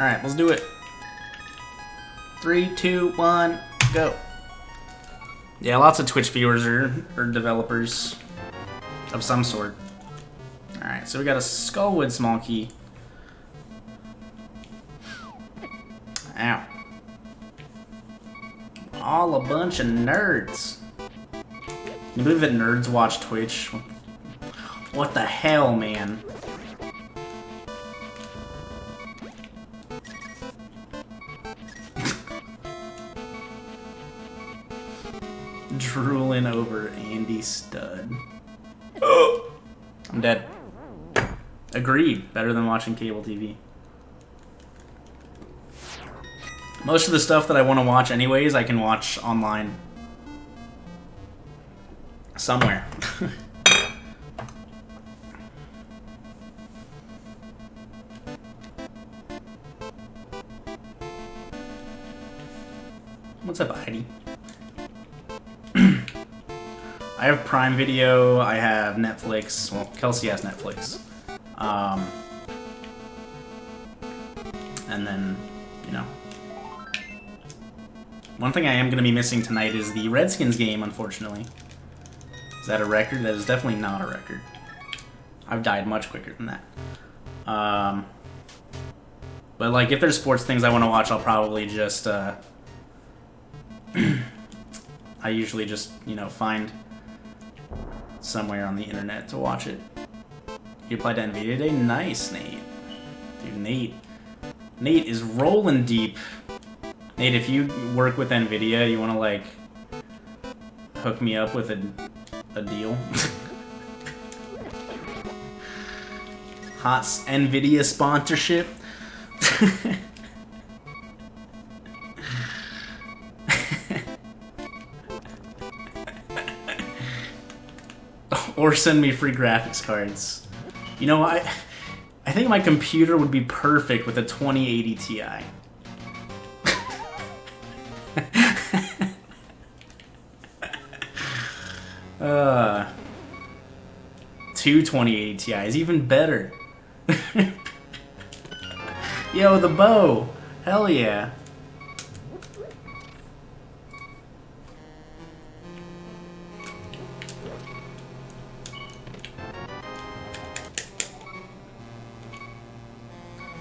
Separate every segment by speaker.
Speaker 1: Alright, let's do it. 3, 2, 1, go. Yeah, lots of Twitch viewers are developers of some sort. Alright, so we got a Skullwood small key. Ow. All a bunch of nerds. Can you believe that nerds watch Twitch? What the hell, man? Drooling over Andy Stud. I'm dead. Agreed. Better than watching cable TV. Most of the stuff that I want to watch anyways, I can watch online. Somewhere. What's up, Heidi? I have Prime Video, I have Netflix. Well, Kelsey has Netflix. And then, you know. One thing I am going to be missing tonight is the Redskins game, unfortunately. Is that a record? That is definitely not a record. I've died much quicker than that. But, like, if there's sports things I want to watch, I'll probably just, I usually just, you know, find somewhere on the internet to watch it. You applied to NVIDIA today? Nice, Nate. Dude, Nate is rolling deep. Nate, if you work with NVIDIA, you want to, like, hook me up with a deal? Hot NVIDIA sponsorship? Or send me free graphics cards. You know, I think my computer would be perfect with a 2080 Ti. Two 2080 Ti's, even better. Yo, the bow! Hell yeah.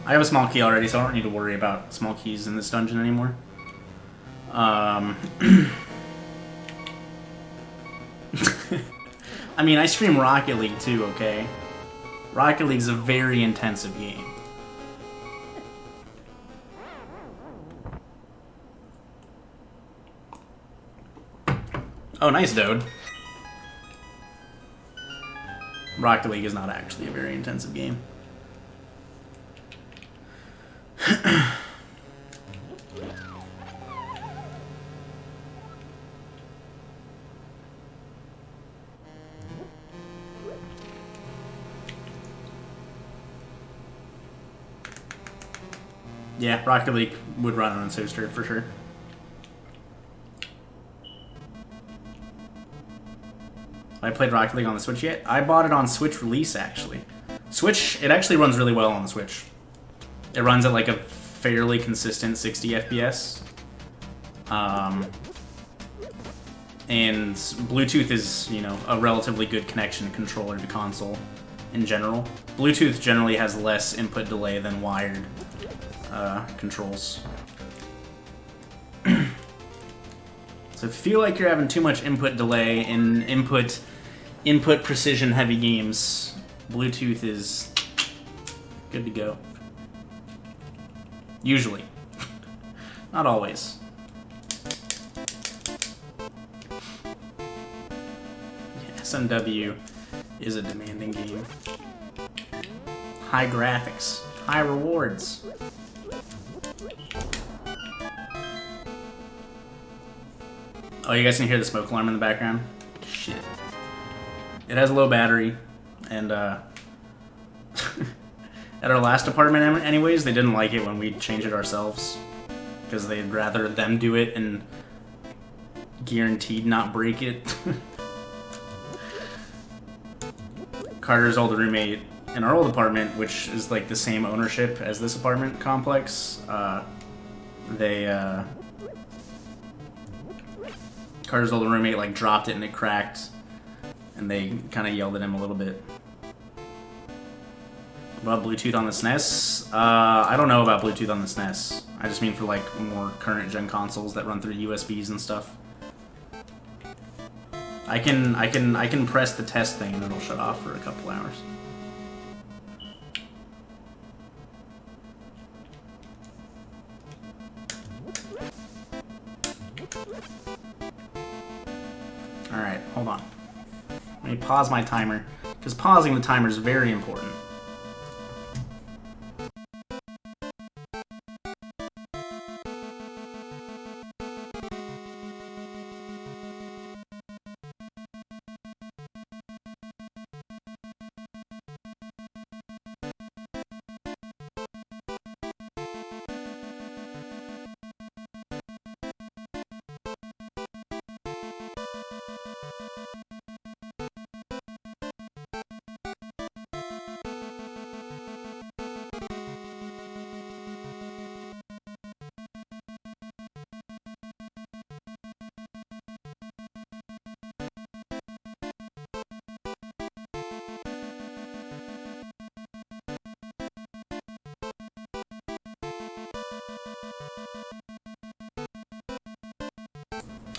Speaker 1: I have a small key already, so I don't need to worry about small keys in this dungeon anymore. I mean, I stream Rocket League too, okay? Rocket League's a very intensive game. Oh, nice, Dode. Rocket League is not actually a very intensive game. Yeah, Rocket League would run on a toaster for sure. I played Rocket League on the Switch yet? I bought it on Switch release, actually. Switch, it actually runs really well on the Switch. It runs at like a fairly consistent 60 FPS. And Bluetooth is, you know, a relatively good connection controller to console in general. Bluetooth generally has less input delay than wired controls. So if you feel like you're having too much input delay in input precision heavy games, Bluetooth is good to go. Usually. Not always. Yeah, SMW is a demanding game. High graphics, high rewards. Oh, you guys can hear the smoke alarm in the background? Shit. It has a low battery, and at our last apartment anyways, they didn't like it when we changed it ourselves, because they'd rather them do it and guaranteed not break it. Carter's old roommate in our old apartment, which is like the same ownership as this apartment complex, Carter's old roommate like dropped it and it cracked, and they kind of yelled at him a little bit. About Bluetooth on the SNES? I don't know about Bluetooth on the SNES. I just mean for like more current gen consoles that run through USBs and stuff. I can press the test thing and it'll shut off for a couple hours. Alright, hold on. Let me pause my timer, because pausing the timer is very important.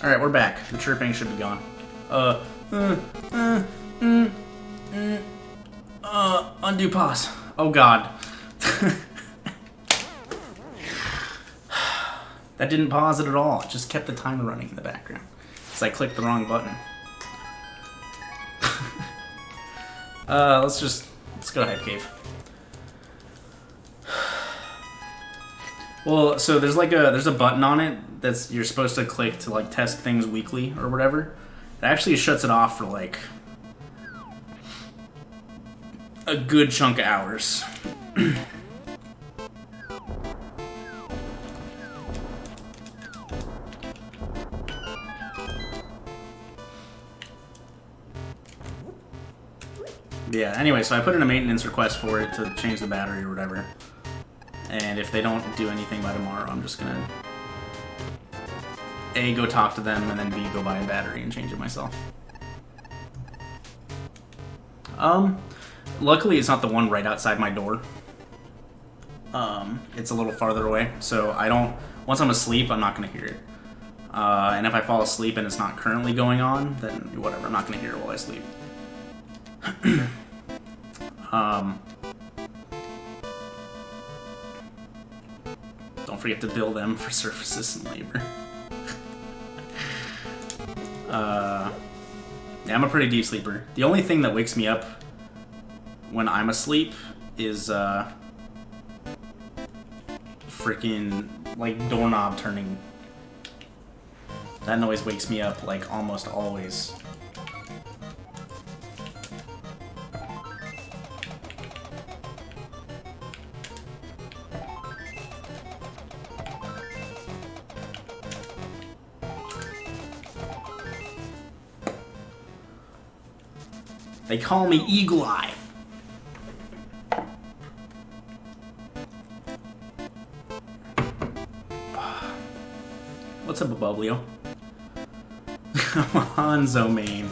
Speaker 1: Alright, we're back. The chirping should be gone. Undo pause. Oh god. That didn't pause it at all. It just kept the timer running in the background. Because I clicked the wrong button. Let's go ahead, Cave. Well, so there's a button on it that's you're supposed to click to like test things weekly or whatever. It actually shuts it off for like a good chunk of hours. Yeah, anyway, so I put in a maintenance request for it to change the battery or whatever. And if they don't do anything by tomorrow, I'm just gonna A, go talk to them, and then B, go buy a battery and change it myself. Luckily it's not the one right outside my door. It's a little farther away, so once I'm asleep, I'm not gonna hear it. And if I fall asleep and it's not currently going on, then whatever, I'm not gonna hear it while I sleep. Don't forget to bill them for services and labor. Yeah, I'm a pretty deep sleeper. The only thing that wakes me up when I'm asleep is freaking like doorknob turning. That noise wakes me up like almost always. They call me Eagle Eye. What's up, Bublio? Hanzo main.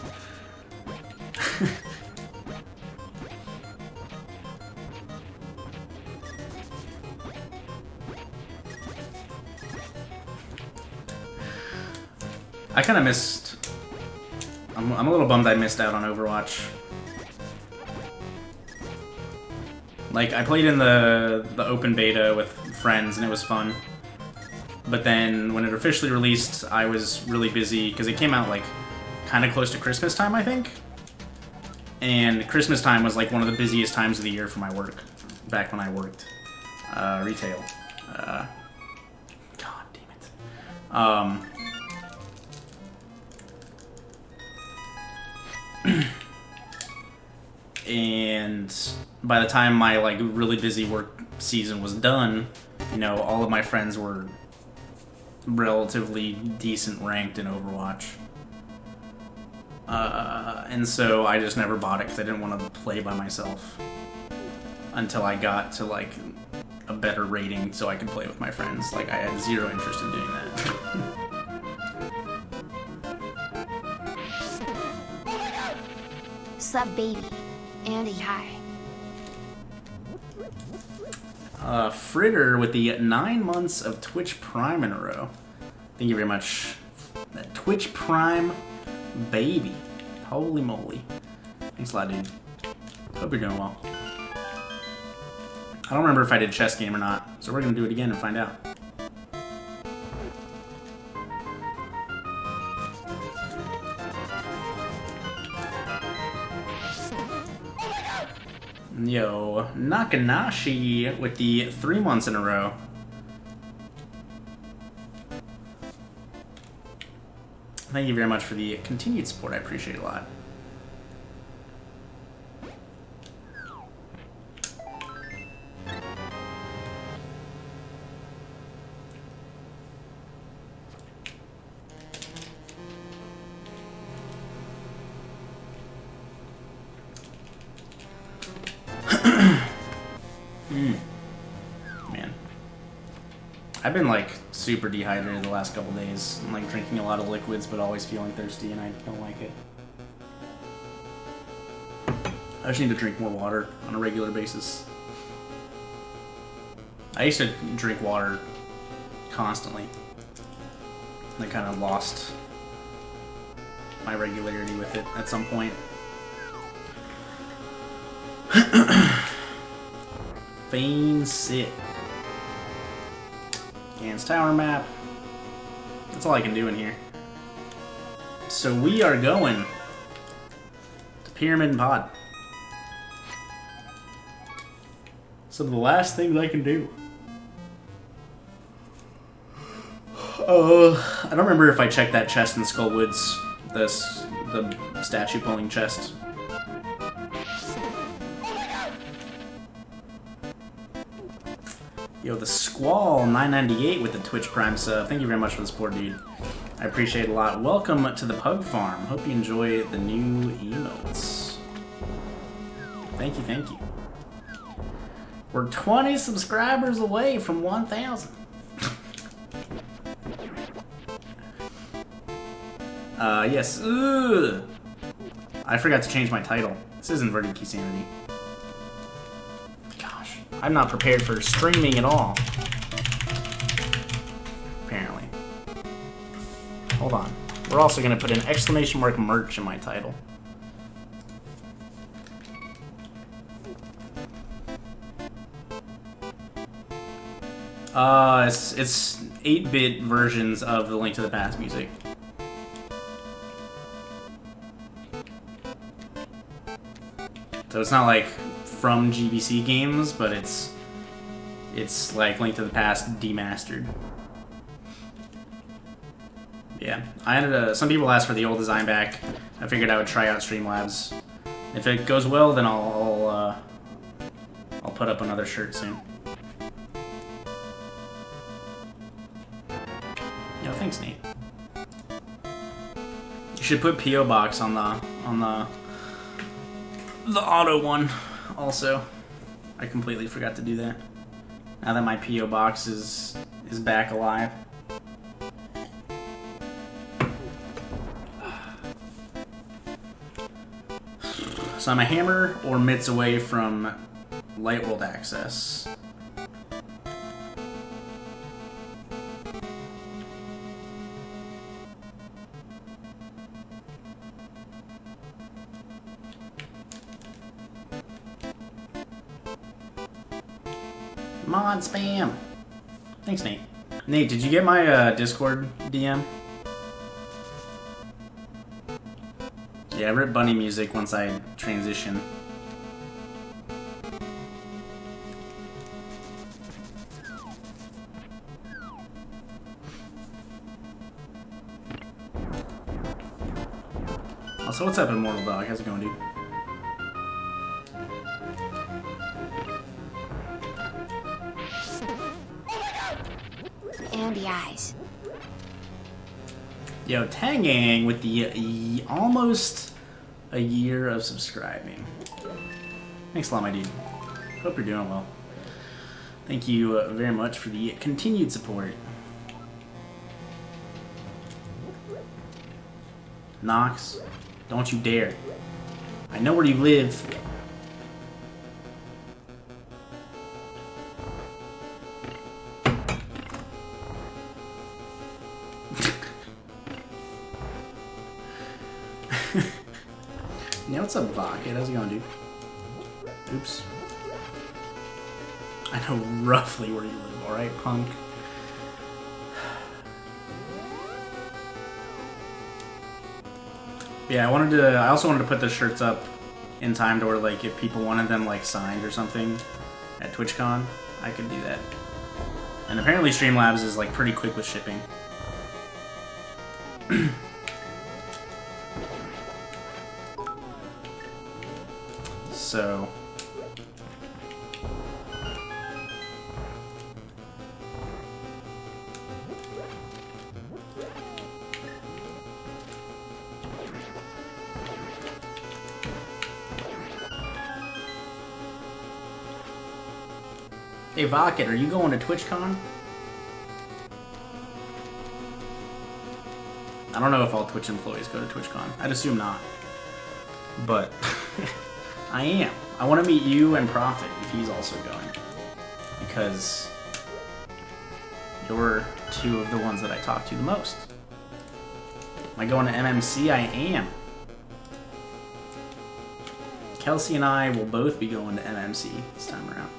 Speaker 1: I kind of missed. I'm a little bummed I missed out on Overwatch. Like, I played in the open beta with friends, and it was fun. But then, when it officially released, I was really busy, because it came out, like, kind of close to Christmas time, I think? And Christmas time was, like, one of the busiest times of the year for my work, back when I worked retail. God damn it. And by the time my like really busy work season was done, you know, all of my friends were relatively decent ranked in Overwatch. And so I just never bought it because I didn't want to play by myself. until I got to like a better rating so I could play with my friends. Like I had zero interest in doing that.
Speaker 2: Sup, baby? Andy, hi.
Speaker 1: Fritter with the 9 months of Twitch Prime in a row. Thank you very much. That Twitch Prime baby. Holy moly. Thanks a lot, dude. Hope you're doing well. I don't remember if I did chess game or not, so we're gonna do it again and find out. Yo, Nakanashi with the 3 months in a row. Thank you very much for the continued support. I appreciate it a lot. Man. I've been like super dehydrated the last couple days. I'm like drinking a lot of liquids but always feeling thirsty and I don't like it. I just need to drink more water on a regular basis. I used to drink water constantly. And I kind of lost my regularity with it at some point. Fane Sit. Gans Tower map. That's all I can do in here. So we are going to Pyramid and Pod. Some of the last things I can do. I don't remember if I checked that chest in Skullwoods. The statue pulling chest. Yo, the Squall 998 with the Twitch Prime sub. Thank you very much for the support, dude. I appreciate it a lot. Welcome to the Pug Farm. Hope you enjoy the new emotes. Thank you, thank you. We're 20 subscribers away from 1,000. Yes. Ugh. I forgot to change my title. This is Inverted Keysanity. Gosh, I'm not prepared for streaming at all. Apparently. Hold on. We're also going to put an exclamation mark merch in my title. It's 8-bit versions of the Link to the Past music. So it's not like from GBC games, but it's like Link to the Past demastered. Yeah, I ended some people asked for the old design back. I figured I would try out Streamlabs. If it goes well, then I'll put up another shirt soon. Yo, thanks, Nate. You should put PO Box on the auto one also. I completely forgot to do that. Now that my PO Box is back alive. So I'm a hammer or mitts away from Light World access. Mod spam. Thanks, Nate. Nate, did you get my Discord DM? Yeah, I rip bunny music once I transition. Also, what's up, Immortal Dog? How's it going, dude?
Speaker 2: And the eyes.
Speaker 1: Yo, Tangang with the almost a year of subscribing. Thanks a lot, my dude. Hope you're doing well. Thank you very much for the continued support. Knox, don't you dare. I know where you live. Yeah, what's up, Vocket? How's it going, dude? Oops. I know roughly where you live, alright, punk? Yeah, I also wanted to put the shirts up in time to where, like, if people wanted them, like, signed or something at TwitchCon, I could do that. And apparently Streamlabs is, like, pretty quick with shipping. So... Hey, Vocket, are you going to TwitchCon? I don't know if all Twitch employees go to TwitchCon. I'd assume not. But I am. I want to meet you and Prophet if he's also going. Because you're two of the ones that I talk to the most. Am I going to MMC? I am. Kelsey and I will both be going to MMC this time around.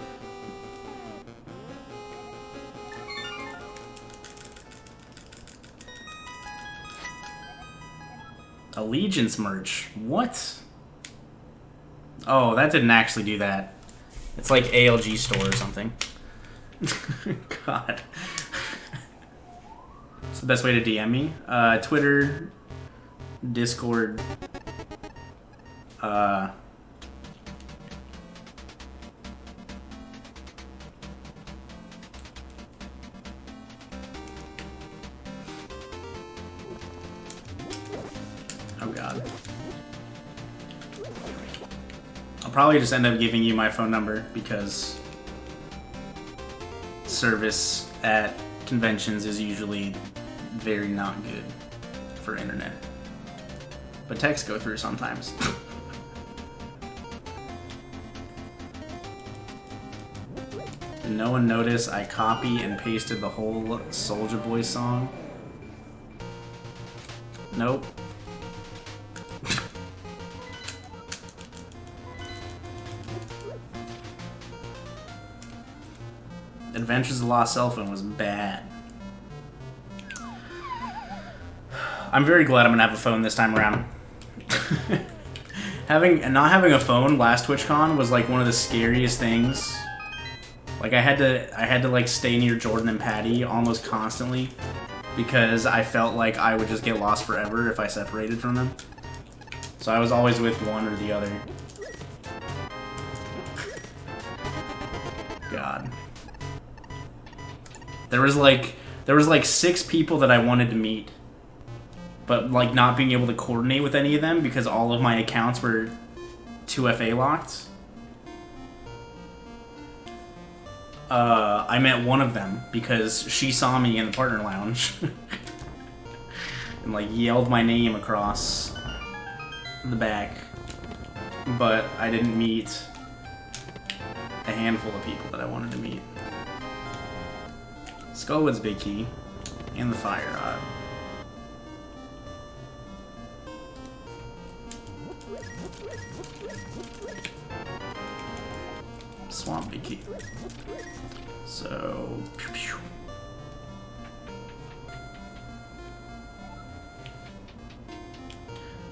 Speaker 1: Allegiance merch. What? Oh, that didn't actually do that. It's like ALG store or something. God. What's the best way to DM me? Twitter, Discord, oh god. I'll probably just end up giving you my phone number because service at conventions is usually very not good for internet. But texts go through sometimes. Did no one notice I copy and pasted the whole Soulja Boy song? Nope. Adventures of the Lost Cell Phone was bad. I'm very glad I'm gonna have a phone this time around. Not having a phone last TwitchCon was like one of the scariest things. Like I had to like stay near Jordan and Patty almost constantly because I felt like I would just get lost forever if I separated from them. So I was always with one or the other. God. There was like 6 people that I wanted to meet, but like not being able to coordinate with any of them because all of my accounts were 2FA locked. I met one of them because she saw me in the partner lounge and like yelled my name across the back, but I didn't meet a handful of people that I wanted to meet. Skullwood's big key, and the fire rod. Swamp big key. So, pew, pew.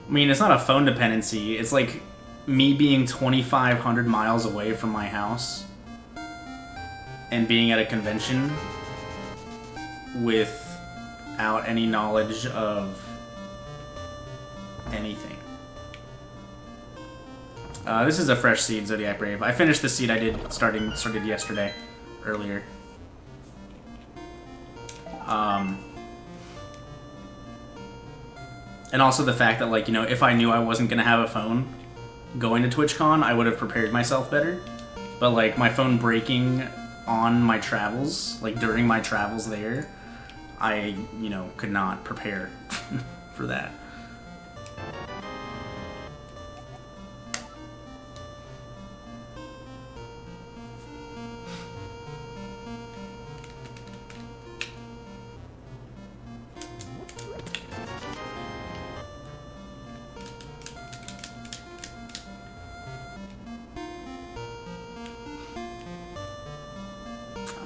Speaker 1: I mean, it's not a phone dependency. It's like me being 2,500 miles away from my house and being at a convention without any knowledge of anything. This is a fresh seed, Zodiac Brave. I finished the seed I did started yesterday, earlier. And also the fact that, like, you know, if I knew I wasn't gonna have a phone going to TwitchCon, I would have prepared myself better. but like my phone breaking on my travels, like during my travels there, I, you know, could not prepare for that.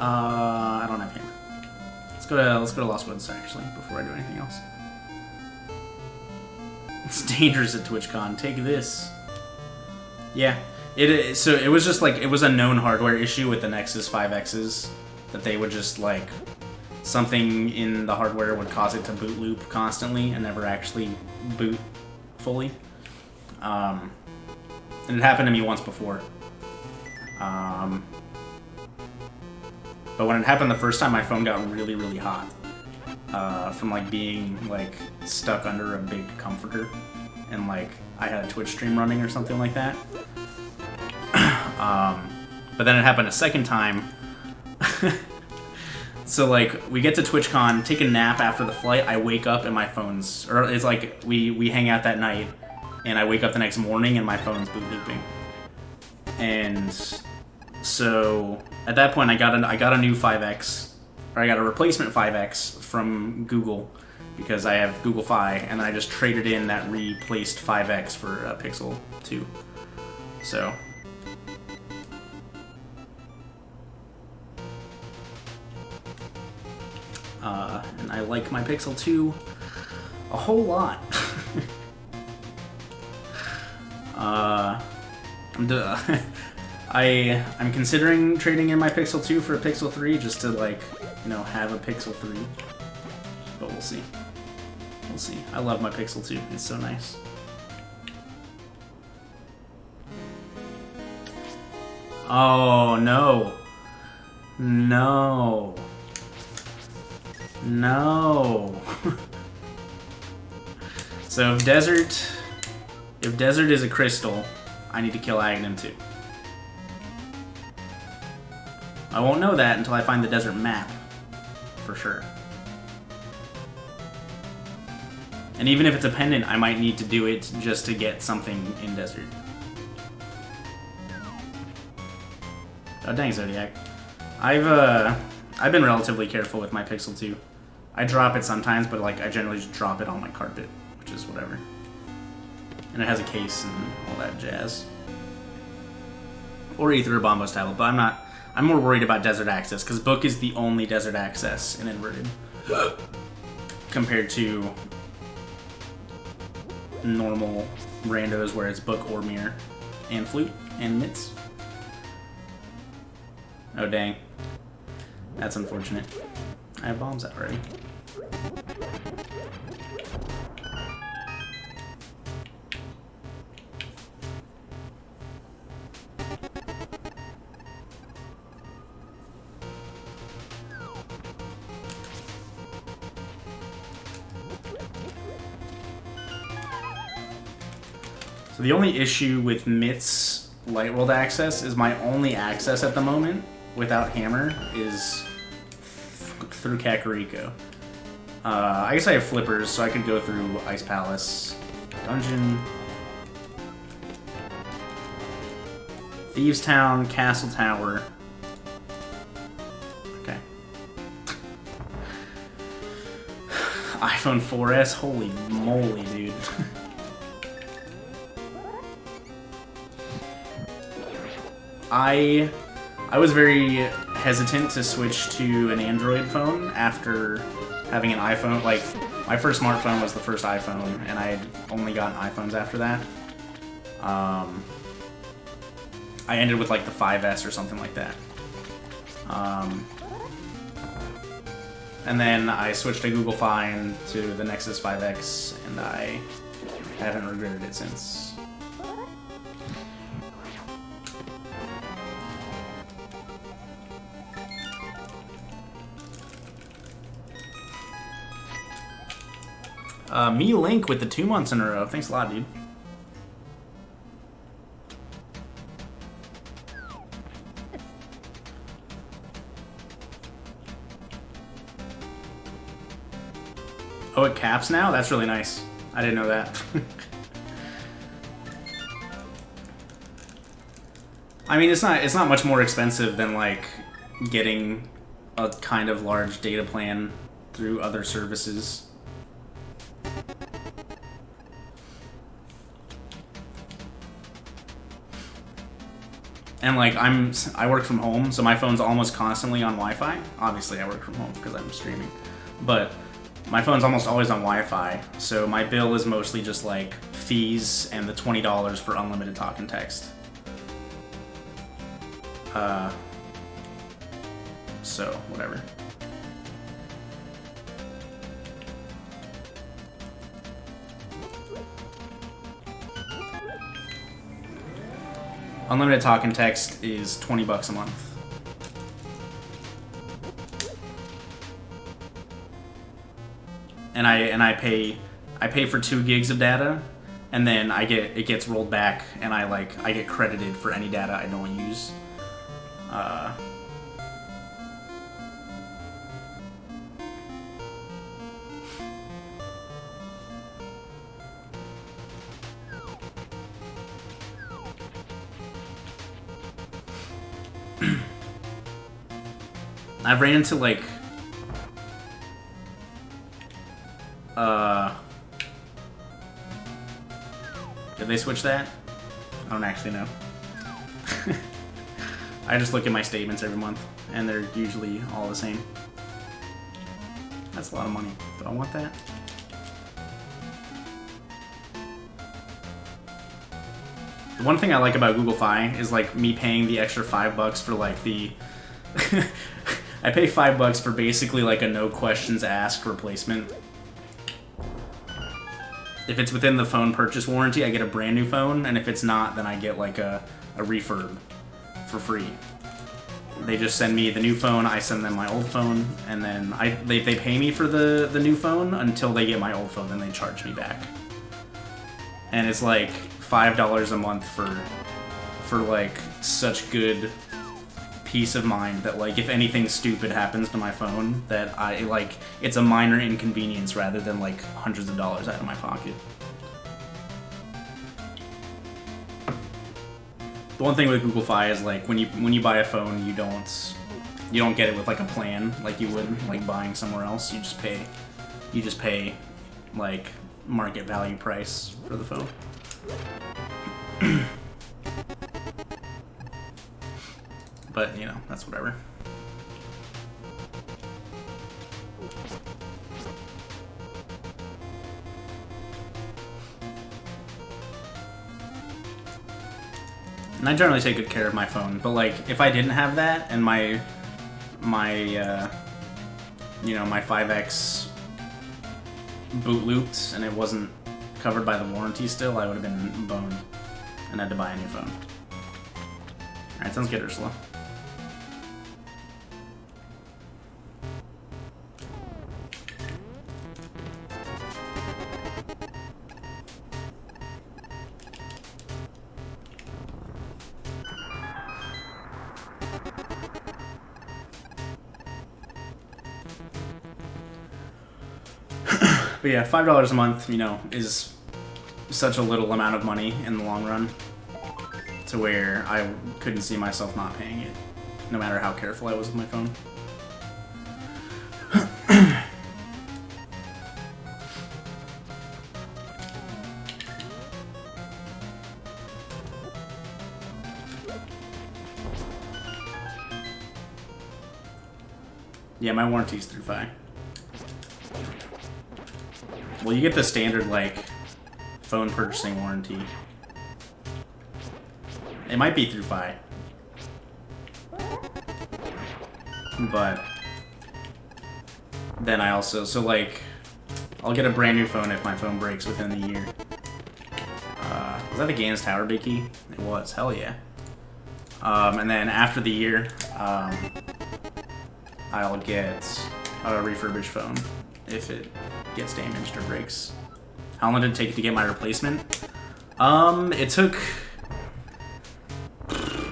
Speaker 1: I don't have hammer. Let's go to Lost Woods actually before I do anything else. It's dangerous at TwitchCon. Take this. Yeah, so it was just like it was a known hardware issue with the Nexus 5Xs that they would just like something in the hardware would cause it to boot loop constantly and never actually boot fully. And it happened to me once before. But when it happened the first time, my phone got really, really hot from like being like stuck under a big comforter, and like I had a Twitch stream running or something like that. But then it happened a second time. So like we get to TwitchCon, take a nap after the flight. I wake up and my phone's, or it's like we hang out that night, and I wake up the next morning and my phone's boot looping. And so at that point, I got a new 5X, or I got a replacement 5X from Google because I have Google Fi, and I just traded in that replaced 5X for a Pixel 2. So and I like my Pixel 2 a whole lot. I'm considering trading in my Pixel 2 for a Pixel 3 just to, like, you know, have a Pixel 3. But we'll see. We'll see. I love my Pixel 2. It's so nice. Oh, no. No. No. So if Desert is a crystal, I need to kill Aghanim too. I won't know that until I find the desert map, for sure. And even if it's a pendant, I might need to do it just to get something in desert. Oh dang, Zodiac. I've been relatively careful with my Pixel 2. I drop it sometimes, but like I generally just drop it on my carpet, which is whatever. And it has a case and all that jazz. Or Ether or Bombos tablet, but I'm more worried about desert access, because Book is the only desert access in Inverted. Compared to normal randos where it's Book or Mirror. And Flute and Mitts. Oh dang. That's unfortunate. I have bombs out already. So the only issue with Mitt's Light World access is my only access at the moment without Hammer is through Kakariko. I guess I have flippers, so I could go through Ice Palace, Dungeon, Thieves Town, Castle Tower. Okay. iPhone 4S, holy moly, dude. I was very hesitant to switch to an Android phone after having an iPhone. Like, my first smartphone was the first iPhone, and I had only gotten iPhones after that. I ended with like the 5S or something like that. And then I switched to Google Fi and to the Nexus 5X, and I haven't regretted it since. Me Link with the 2 months in a row. Thanks a lot, dude. Oh, it caps now? That's really nice. I didn't know that. I mean, it's not much more expensive than like getting a kind of large data plan through other services. And like I work from home, so my phone's almost constantly on Wi-Fi. Obviously, I work from home because I'm streaming, but my phone's almost always on Wi-Fi. So my bill is mostly just like fees and the $20 for unlimited talk and text. So whatever. Unlimited talk and text is $20 a month. And I pay for 2 gigs of data, and then it gets rolled back, and I get credited for any data I don't use. I've ran into like did they switch that? I don't actually know. I just look at my statements every month and they're usually all the same. That's a lot of money. Do I want that? The one thing I like about Google Fi is like me paying the extra $5 for like the I pay $5 for basically like a no questions asked replacement. If it's within the phone purchase warranty, I get a brand new phone, and if it's not, then I get like a refurb for free. They just send me the new phone, I send them my old phone, and then they pay me for the new phone until they get my old phone, then they charge me back. And it's like $5 a month for like such good peace of mind that like if anything stupid happens to my phone, that it's a minor inconvenience rather than like hundreds of dollars out of my pocket. The one thing with Google Fi is like when you buy a phone, you don't get it with like a plan like you would like buying somewhere else. You just pay like market value price for the phone. But, you know, that's whatever. And I generally take good care of my phone, but like, if I didn't have that and my 5X boot looped and it wasn't covered by the warranty still, I would have been boned and had to buy a new phone. Alright, sounds good, Ursula. But yeah, $5 a month, you know, is such a little amount of money in the long run to where I couldn't see myself not paying it, no matter how careful I was with my phone. Yeah, my warranty's through Fi. Well, you get the standard, like, phone purchasing warranty. It might be through Fi. But then I also, so like, I'll get a brand new phone if my phone breaks within the year. Was that the Gans Tower Big Key? It was, hell yeah. And then after the year, I'll get a refurbished phone if it gets damaged or breaks. How long did it take to get my replacement? It took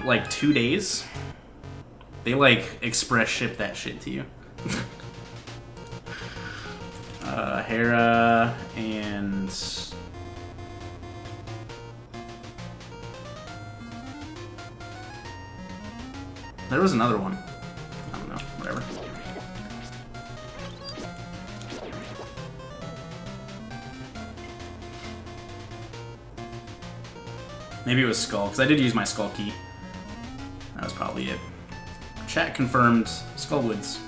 Speaker 1: like 2 days. They like express ship that shit to you. Hera and there was another one. I don't know. Whatever. Maybe it was Skull, because I did use my Skull key. That was probably it. Chat confirmed Skullwoods.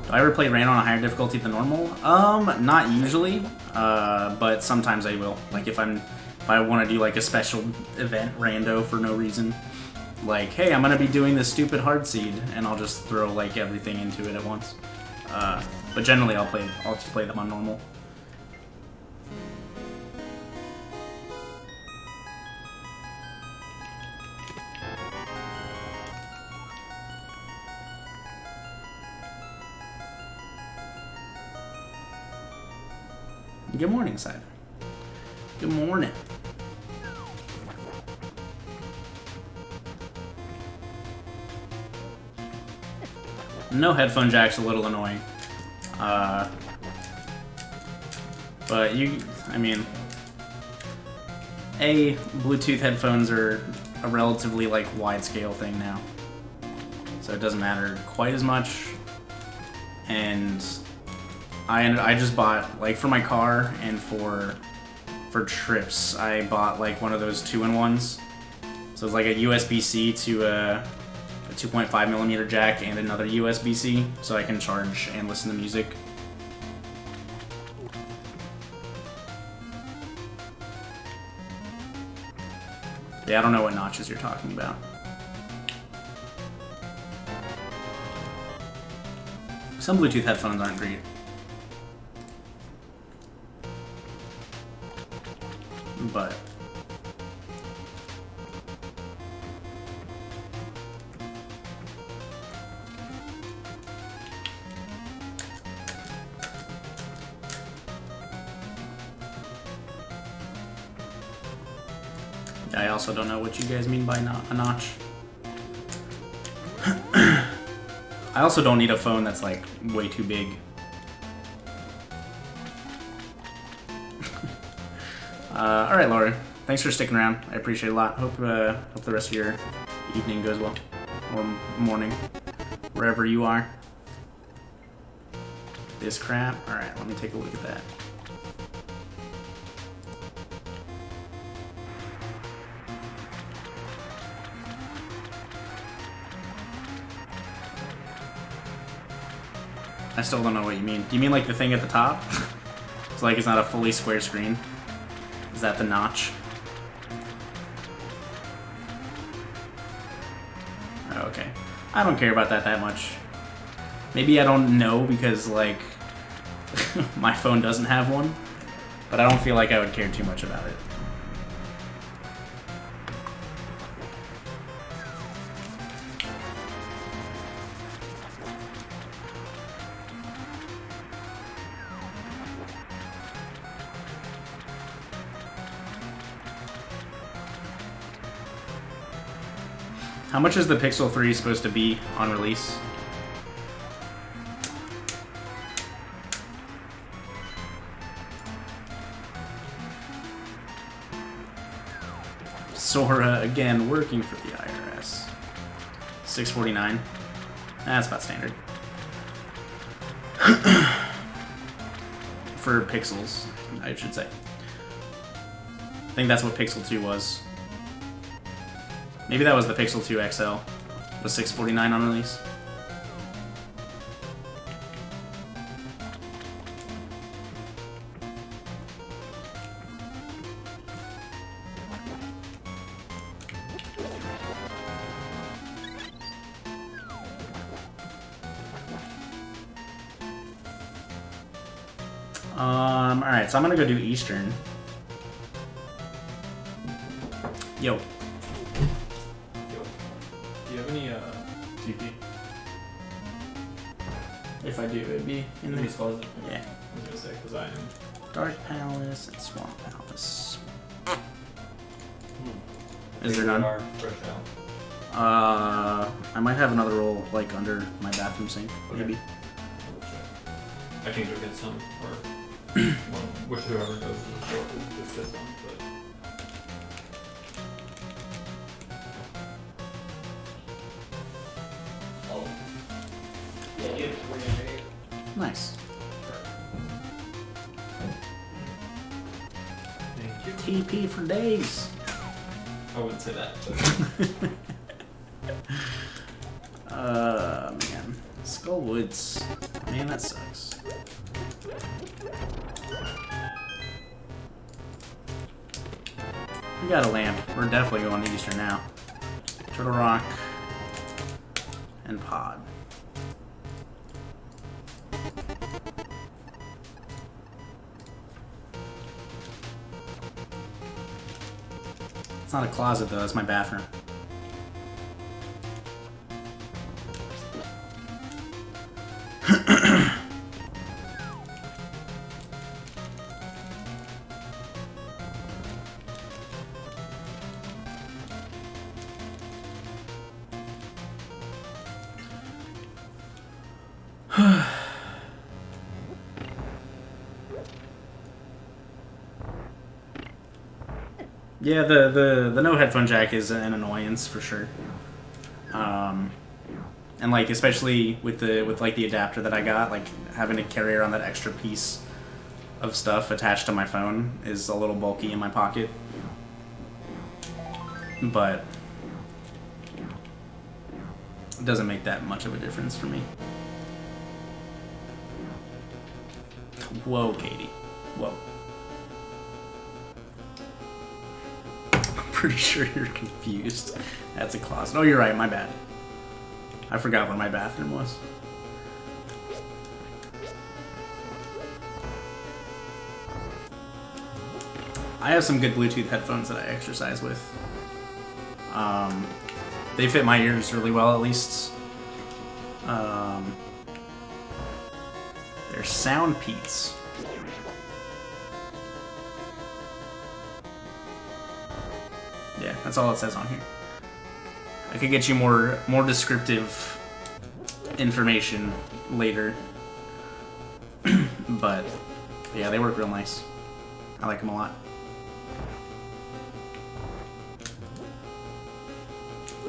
Speaker 1: Do I ever play Rand on a higher difficulty than normal? Not usually, but sometimes I will. Like if I want to do like a special event rando for no reason. Like, hey, I'm gonna be doing this stupid hard seed, and I'll just throw like everything into it at once. But generally I'll just play them on normal. Good morning, Simon. Good morning. No headphone jack's a little annoying. But I mean, Bluetooth headphones are a relatively like wide scale thing now. So it doesn't matter quite as much. And I just bought, like for my car and for trips, I bought like one of those 2-in-1s. So it's like a USB-C to a 2.5mm jack and another USB-C, so I can charge and listen to music. Yeah, I don't know what notches you're talking about. Some Bluetooth headphones aren't great. But I also don't know what you guys mean by a notch. I also don't need a phone that's like way too big. Alright, Laura. Thanks for sticking around. I appreciate it a lot. Hope the rest of your evening goes well. Or morning. Wherever you are. This crap. Alright, let me take a look at that. I still don't know what you mean. Do you mean like the thing at the top? It's like it's not a fully square screen. Is that the notch? Oh, okay. I don't care about that much. Maybe I don't know because, like, my phone doesn't have one, but I don't feel like I would care too much about it. How much is the Pixel 3 supposed to be on release? Sora again working for the IRS. $6.49. That's about standard. For Pixels, I should say. I think that's what Pixel 2 was. Maybe that was the Pixel 2 XL. Was $6.49 on release. Alright, so I'm gonna go do Eastern. Yo.
Speaker 3: TP.
Speaker 1: If I do, it'd be in
Speaker 3: These closets.
Speaker 1: Yeah.
Speaker 3: I was gonna say, because I am.
Speaker 1: Dark Palace and Swamp Palace. Is there none? I might have another roll like under my bathroom sink, maybe.
Speaker 3: I can go get some, or whichever goes to the store gets this one, but... Oh. Yeah, you have 308.
Speaker 1: Nice.
Speaker 3: Thank you.
Speaker 1: TP for days.
Speaker 3: I wouldn't say that, but...
Speaker 1: Man. Skullwoods. Man, that sucks. We got a lamp. We're definitely going to Eastern now. Turtle Rock and Pod. It's not a closet though, that's my bathroom. Yeah, the no headphone jack is an annoyance for sure. And like especially with like the adapter that I got, like having to carry around that extra piece of stuff attached to my phone is a little bulky in my pocket. But it doesn't make that much of a difference for me. Whoa, Katie. Whoa. Pretty sure you're confused. That's a closet. Oh, you're right. My bad. I forgot where my bathroom was. I have some good Bluetooth headphones that I exercise with. They fit my ears really well, at least. They're Soundpeats. Yeah, that's all it says on here. I could get you more descriptive information later. But yeah, they work real nice. I like them a lot.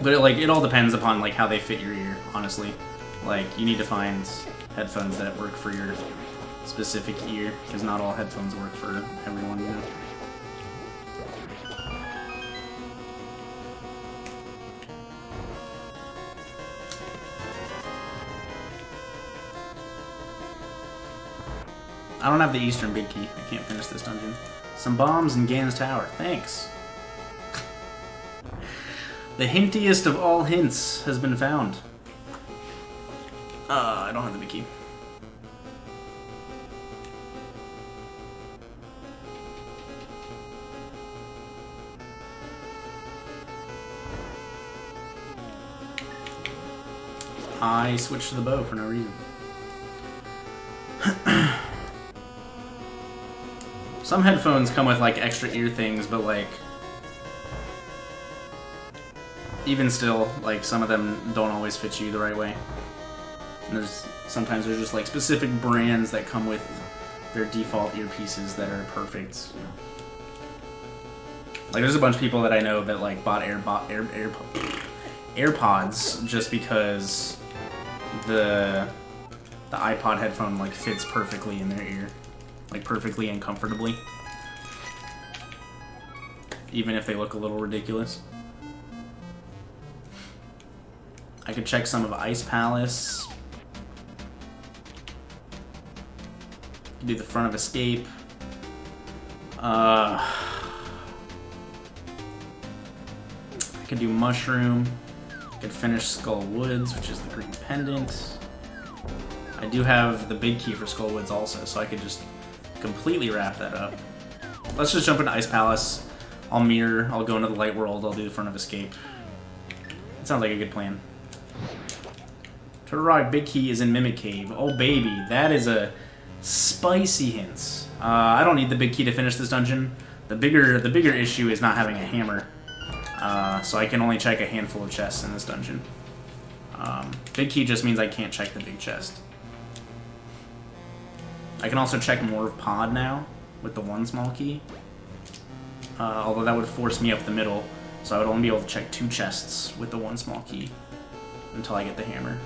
Speaker 1: But it all depends upon like how they fit your ear, honestly. Like you need to find headphones that work for your specific ear, because not all headphones work for everyone, you know. I don't have the Eastern Big Key. I can't finish this dungeon. Some bombs in Gan's Tower. Thanks. The hintiest of all hints has been found. I don't have the Big Key. I switched to the bow for no reason. Some headphones come with like extra ear things, but like even still, like some of them don't always fit you the right way. And sometimes there's just like specific brands that come with their default earpieces that are perfect. Like there's a bunch of people that I know that like bought AirPods just because the iPod headphone like fits perfectly in their ear. Like perfectly and comfortably. Even if they look a little ridiculous. I could check some of Ice Palace. Do the front of Escape. I could do Mushroom. I could finish Skull Woods, which is the green pendant. I do have the big key for Skull Woods also, so I could just completely wrap that up. Let's just jump into Ice Palace. I'll mirror, I'll go into the light world, I'll do the front of Escape. That sounds like a good plan. Turtle Rock Big Key is in Mimic Cave. Oh baby, that is a spicy hint. I don't need the big key to finish this dungeon. The bigger issue is not having a hammer. So I can only check a handful of chests in this dungeon. Big key just means I can't check the big chest. I can also check more of pod now with the one small key. Although that would force me up the middle, so I would only be able to check 2 chests with the one small key until I get the hammer.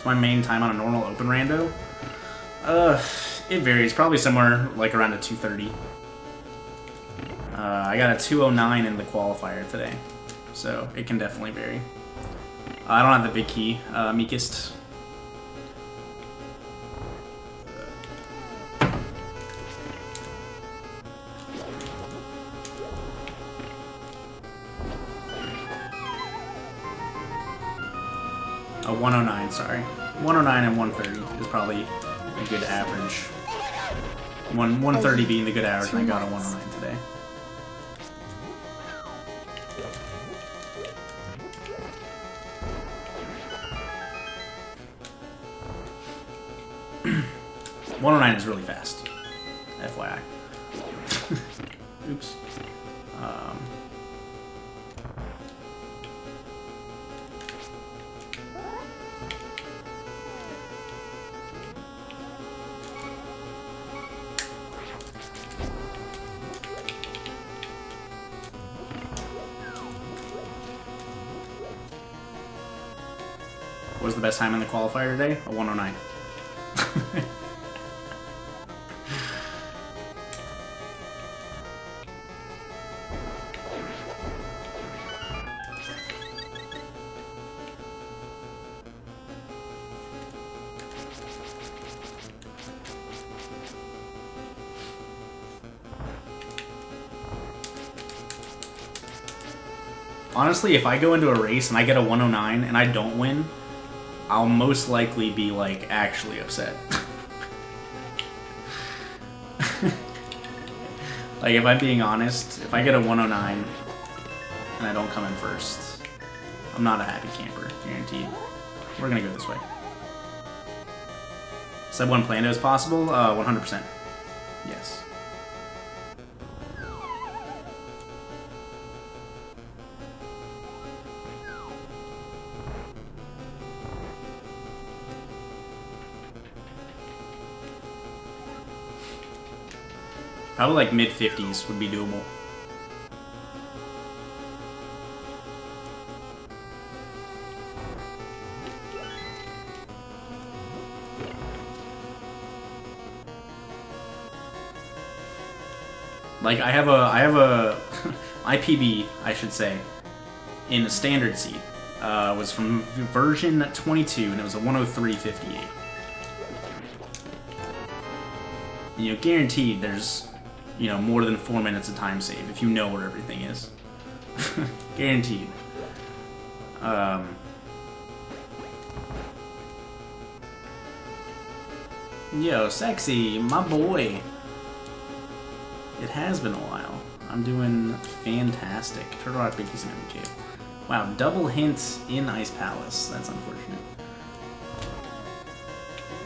Speaker 1: My main time on a normal open rando? It varies. Probably somewhere like around a 2:30. I got a 2:09 in the qualifier today, so it can definitely vary. I don't have the big key, Meekest. A 109, sorry. 109 and 130 is probably a good average. 130 being the good average, and I got a 109 today. .109 is really fast, FYI. Oops. What was the best time in the qualifier today? A 109. Honestly, if I go into a race and I get a 109 and I don't win, I'll most likely be, like, actually upset. Like, if I'm being honest, if I get a 109 and I don't come in first, I'm not a happy camper, guaranteed. We're gonna go this way. Sub 1 Plando is possible? 100%. Yes. Probably like mid-50s would be doable. Like I have a my PB, I should say, in a standard seed was from version 22 and it was a 103.58. You know, guaranteed there's, you know, more than 4 minutes of time save if you know where everything is. Guaranteed. Yo, sexy, my boy. It has been a while. I'm doing fantastic. Turtle Rock Big Keysanity Cave. Wow, double hints in Ice Palace. That's unfortunate.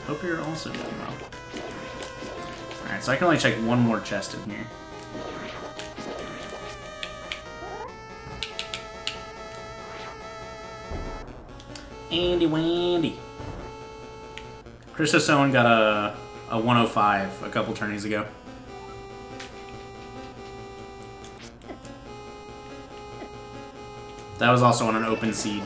Speaker 1: Hope you're also doing well. Alright, so I can only check one more chest in here. Andy Wandy. Chris O'Sowen got a 105 a couple tourneys ago. That was also on an open seed.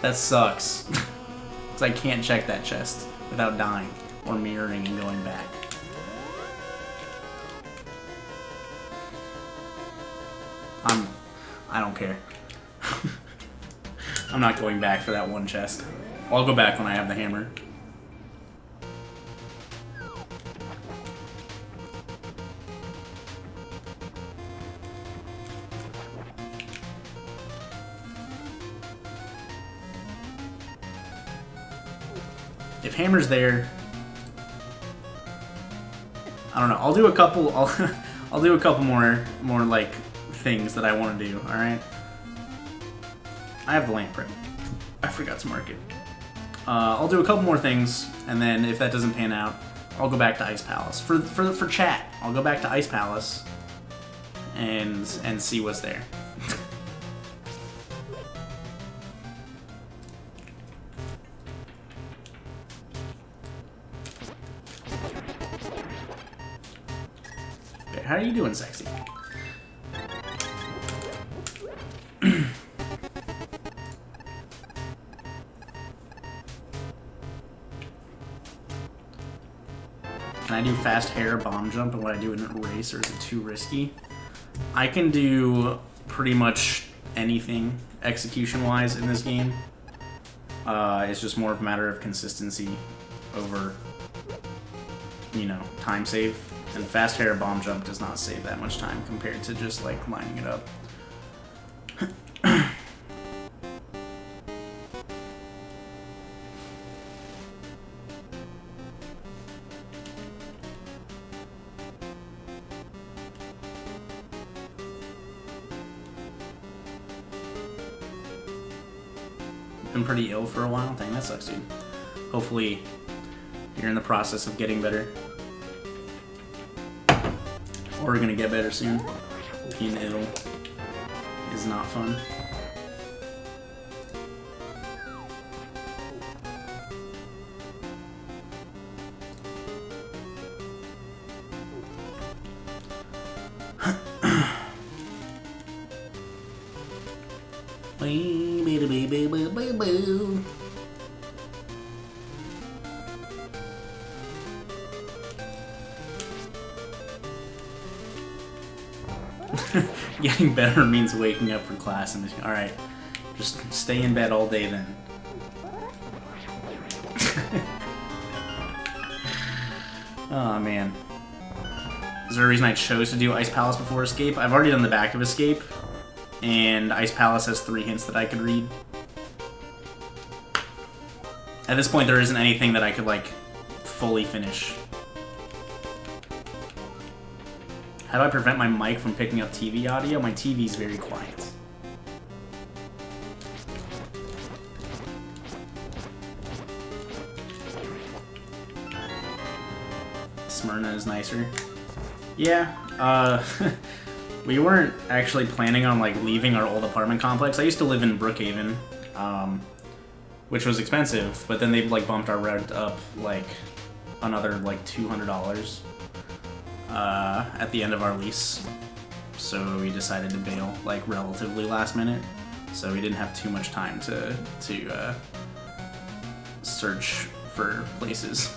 Speaker 1: That sucks. Because I can't check that chest without dying or mirroring and going back. I don't care. I'm not going back for that one chest. I'll go back when I have the hammer. If Hammer's there, I don't know. I'll do a couple. I'll do a couple more like things that I want to do. All right. I have the lamp right. I forgot to mark it. I'll do a couple more things, and then if that doesn't pan out, I'll go back to Ice Palace for chat. I'll go back to Ice Palace and see what's there. Okay, how are you doing, sexy? Can I do fast hair bomb jump and what I do in a race, or is it too risky? I can do pretty much anything execution-wise in this game. It's just more of a matter of consistency over, you know, time save. And fast hair bomb jump does not save that much time compared to just like lining it up. Been pretty ill for a while. Dang, that sucks, dude. Hopefully, you're in the process of getting better. Or we're gonna get better soon. Being ill is not fun. Getting better means waking up for class and alright. Just stay in bed all day then. Oh man. Is there a reason I chose to do Ice Palace before Escape? I've already done the back of Escape, and Ice Palace has 3 hints that I could read. At this point, there isn't anything that I could, like, fully finish. How do I prevent my mic from picking up TV audio? My TV's very quiet. Smyrna is nicer. Yeah, we weren't actually planning on, like, leaving our old apartment complex. I used to live in Brookhaven, which was expensive, but then they, like, bumped our rent up, like, another, like, $200. At the end of our lease, so we decided to bail like relatively last minute, so we didn't have too much time to search for places.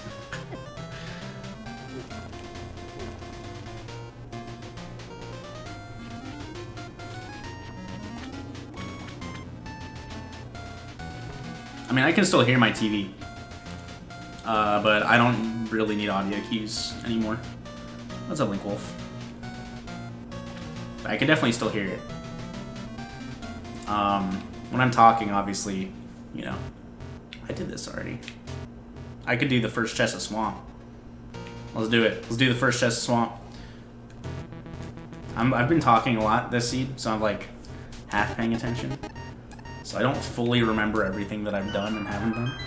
Speaker 1: I mean, I can still hear my TV, but I don't really need audio cues anymore. What's up, Link Wolf? I can definitely still hear it. When I'm talking, obviously, you know, I did this already. I could do the first chest of Swamp. Let's do it. Let's do the first chest of Swamp. I've been talking a lot this seed, so I'm like half paying attention. So I don't fully remember everything that I've done and haven't done.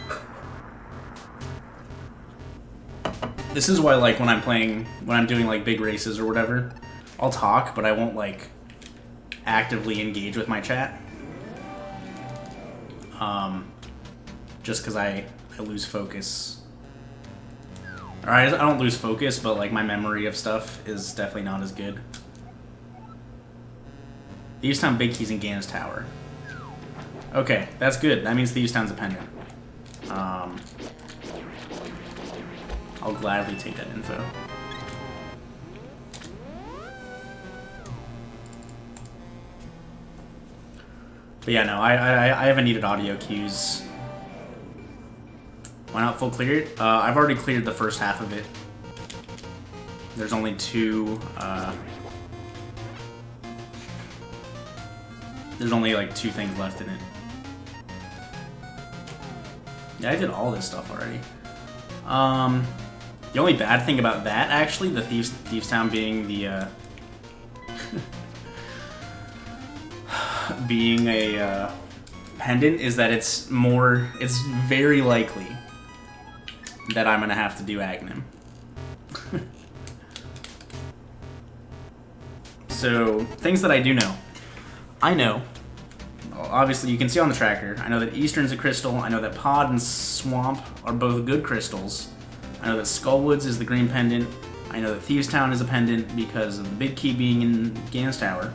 Speaker 1: This is why, like, when I'm doing, like, big races or whatever, I'll talk, but I won't, like, actively engage with my chat. Just because I lose focus. Or I don't lose focus, but, like, my memory of stuff is definitely not as good. Thieves Town, Big Keys, and Gannon's Tower. Okay, that's good. That means Thieves Town's a pendant. I'll gladly take that info. But yeah, no, I haven't needed audio cues. Why not full clear it? I've already cleared the first half of it. There's only 2, there's only like 2 things left in it. Yeah, I did all this stuff already. The only bad thing about that, actually, the Thieves Town being the being a pendant, is that it's very likely that I'm gonna have to do Aghanim. So, things that I do know. I know, well, obviously you can see on the tracker, I know that Eastern's a crystal, I know that Pod and Swamp are both good crystals, I know that Skullwoods is the green pendant, I know that Thieves Town is a pendant because of the big key being in Gans Tower,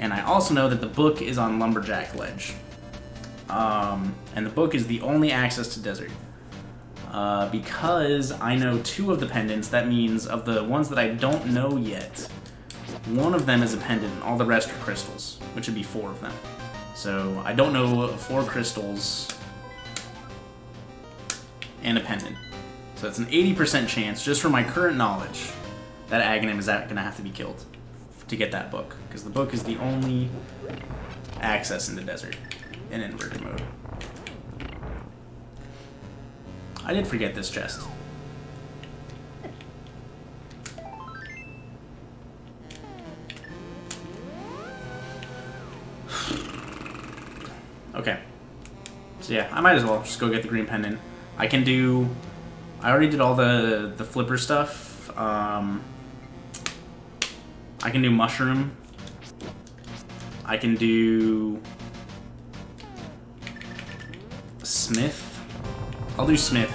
Speaker 1: and I also know that the book is on Lumberjack Ledge. And the book is the only access to Desert. Because I know 2 of the pendants, that means of the ones that I don't know yet, 1 of them is a pendant, and all the rest are crystals, which would be 4 of them. So I don't know 4 crystals and a pendant. So it's an 80% chance, just from my current knowledge, that Aghanim is going to have to be killed to get that book, because the book is the only access in the desert in inverted mode. I did forget this chest. Okay. So yeah, I might as well just go get the green pendant. I already did all the flipper stuff. I can do mushroom. I can do Smith. I'll do Smith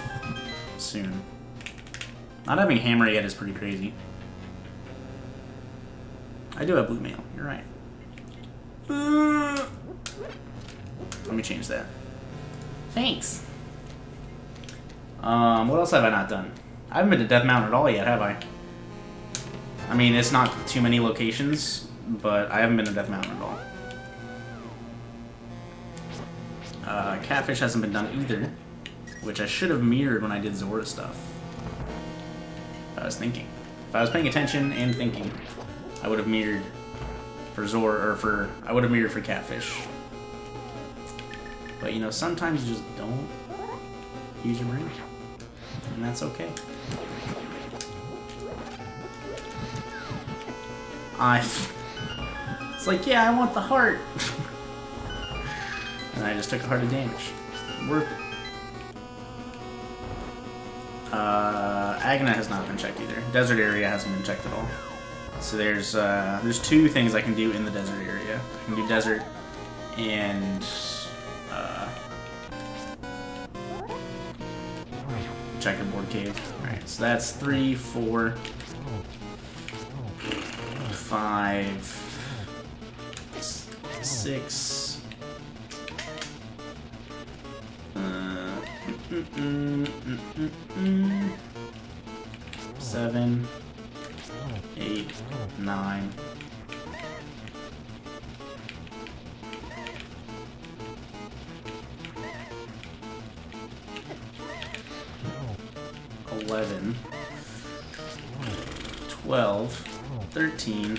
Speaker 1: soon. Not having hammer yet is pretty crazy. I do have blue mail, you're right. Let me change that. Thanks. What else have I not done? I haven't been to Death Mountain at all yet, have I? I mean, it's not too many locations, but I haven't been to Death Mountain at all. Catfish hasn't been done either, which I should have mirrored when I did Zora stuff. If I was thinking. If I was paying attention and thinking, I would have mirrored for Zora, or I would have mirrored for Catfish. But you know, sometimes you just don't use your brain, and that's okay. It's like, yeah, I want the heart. And I just took a heart of damage. Worth it. Agna has not been checked either. Desert area hasn't been checked at all. So there's 2 things I can do in the desert area. I can do desert and checkerboard cave. Alright, so that's 3, 4, 5, 6. 7, 8, 9. 11, 12, 13,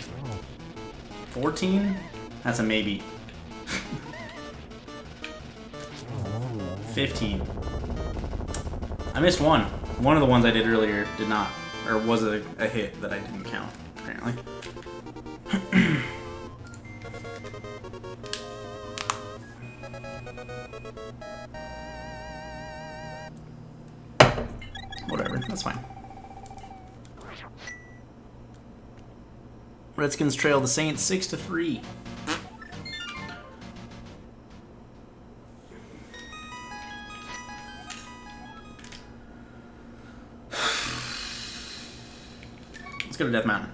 Speaker 1: 14? That's a maybe. 15. I missed one. One of the ones I did earlier did not, or was a hit that I didn't count, apparently. Whatever, that's fine. Redskins trail the Saints 6-3. Let's go to Death Mountain.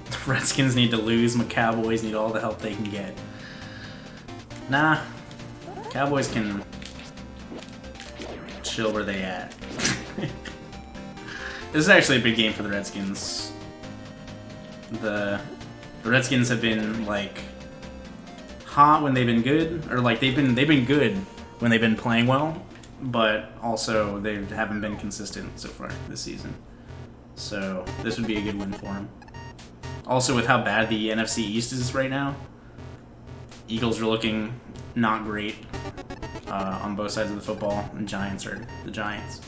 Speaker 1: The Redskins need to lose, but Cowboys need all the help they can get. Nah. Cowboys can chill where they at. This is actually a big game for the Redskins. The Redskins have been like hot when they've been good, or like they've been good when they've been playing well, but also they haven't been consistent so far this season. So this would be a good win for them. Also, with how bad the NFC East is right now, Eagles are looking not great on both sides of the football, and Giants are the Giants.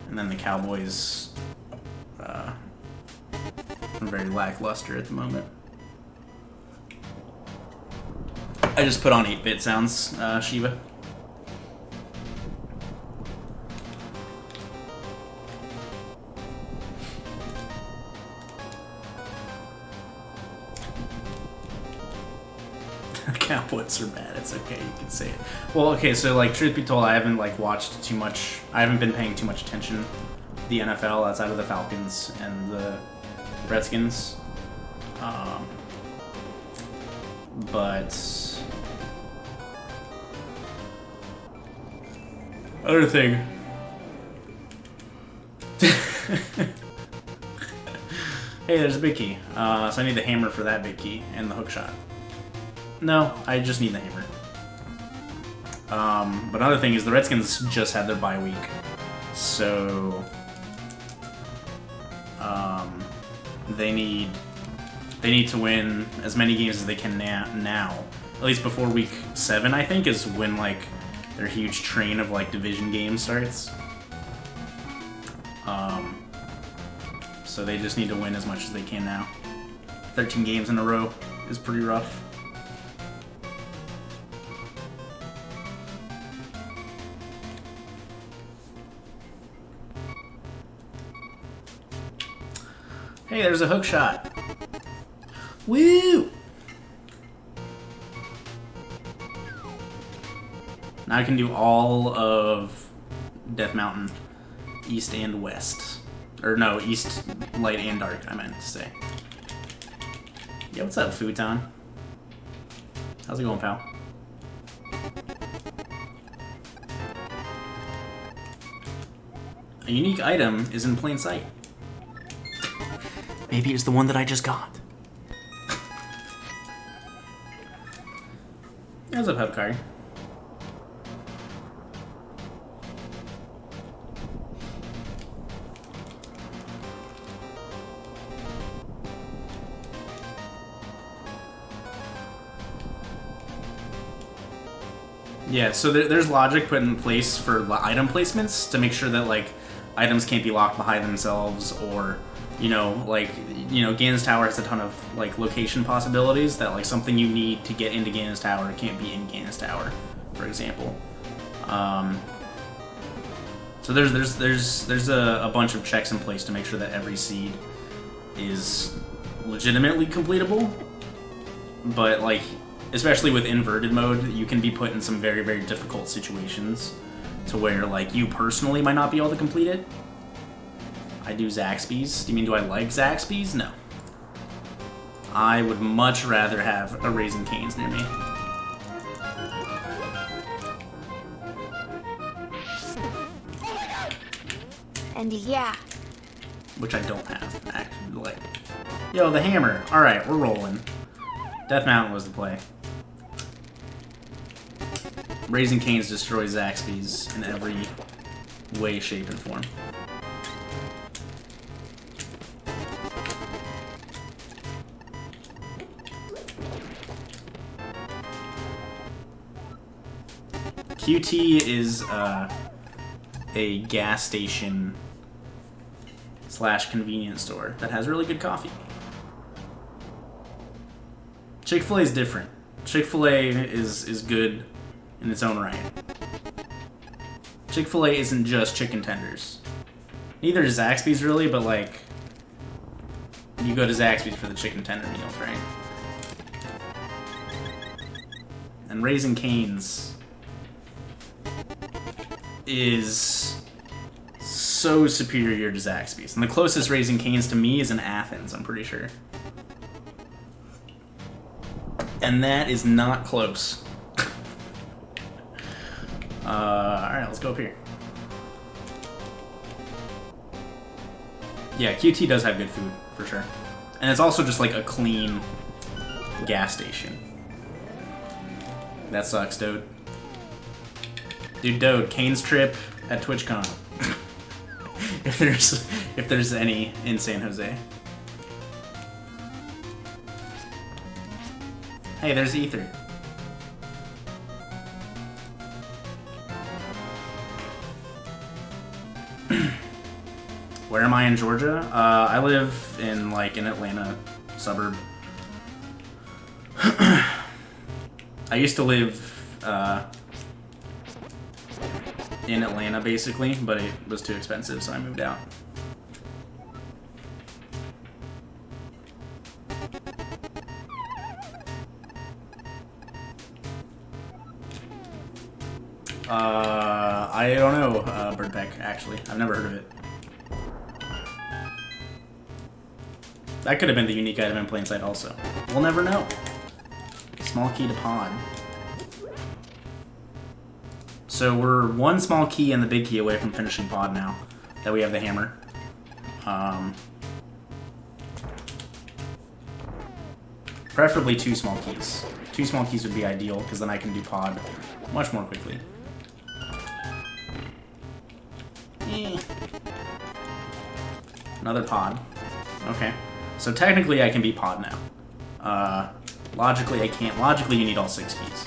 Speaker 1: And then the Cowboys are very lackluster at the moment. I just put on 8-bit sounds, Shiva. Cowboys are bad. It's okay. You can say it. Well, okay. So, like, truth be told, I haven't watched too much. I haven't been paying too much attention to the NFL outside of the Falcons and the Redskins. But other thing. Hey, there's a big key. So I need the hammer for that big key and the hook shot. No, I just need the hammer. But another thing is the Redskins just had their bye week, so they need to win as many games as they can now. At least before week 7, I think, is when their huge train of division games starts. So they just need to win as much as they can now. 13 games in a row is pretty rough. Hey, there's a hook shot. Woo! Now I can do all of Death Mountain, east and west. Or no, east, light, and dark, I meant to say. Yeah, what's up, Futon? How's it going, pal? A unique item is in plain sight. Maybe it's the one that I just got. How's up, Hepkari? Yeah, so there's logic put in place for item placements to make sure that items can't be locked behind themselves, or Ganon's Tower has a ton of location possibilities that something you need to get into Ganon's Tower can't be in Ganon's Tower, for example. So there's a bunch of checks in place to make sure that every seed is legitimately completable, but especially with inverted mode, you can be put in some very, very difficult situations to where you personally might not be able to complete it. I do Zaxby's. Do you mean, do I like Zaxby's? No. I would much rather have a Raising Cane's near me.
Speaker 2: And yeah.
Speaker 1: Which I don't have, actually. Yo, the hammer. Alright, we're rolling. Death Mountain was the play. Raising Cane's destroys Zaxby's in every way, shape, and form. QT is a gas station / convenience store that has really good coffee. Chick-fil-A is different. Chick-fil-A is good in its own right. Chick-fil-A isn't just chicken tenders. Neither is Zaxby's really, but you go to Zaxby's for the chicken tender meals, right? And Raising Cane's is so superior to Zaxby's. And the closest Raising Cane's to me is in Athens, I'm pretty sure. And that is not close. Alright, let's go up here. Yeah, QT does have good food, for sure. And it's also just a clean gas station. That sucks, dude. Dude, Dode, Kane's trip at TwitchCon. if there's any in San Jose. Hey, there's Ether. Where am I in Georgia? I live in like an Atlanta suburb. I used to live in Atlanta basically, but it was too expensive, so I moved out. I don't know, Birdpeck, actually. I've never heard of it. That could have been the unique item in plain sight also. We'll never know. Small key to pod. So we're one small key and the big key away from finishing pod now that we have the hammer. Preferably 2 small keys. 2 small keys would be ideal because then I can do pod much more quickly. Another pod. Okay. So technically I can be pod now. Logically I can't. Logically you need all 6 keys.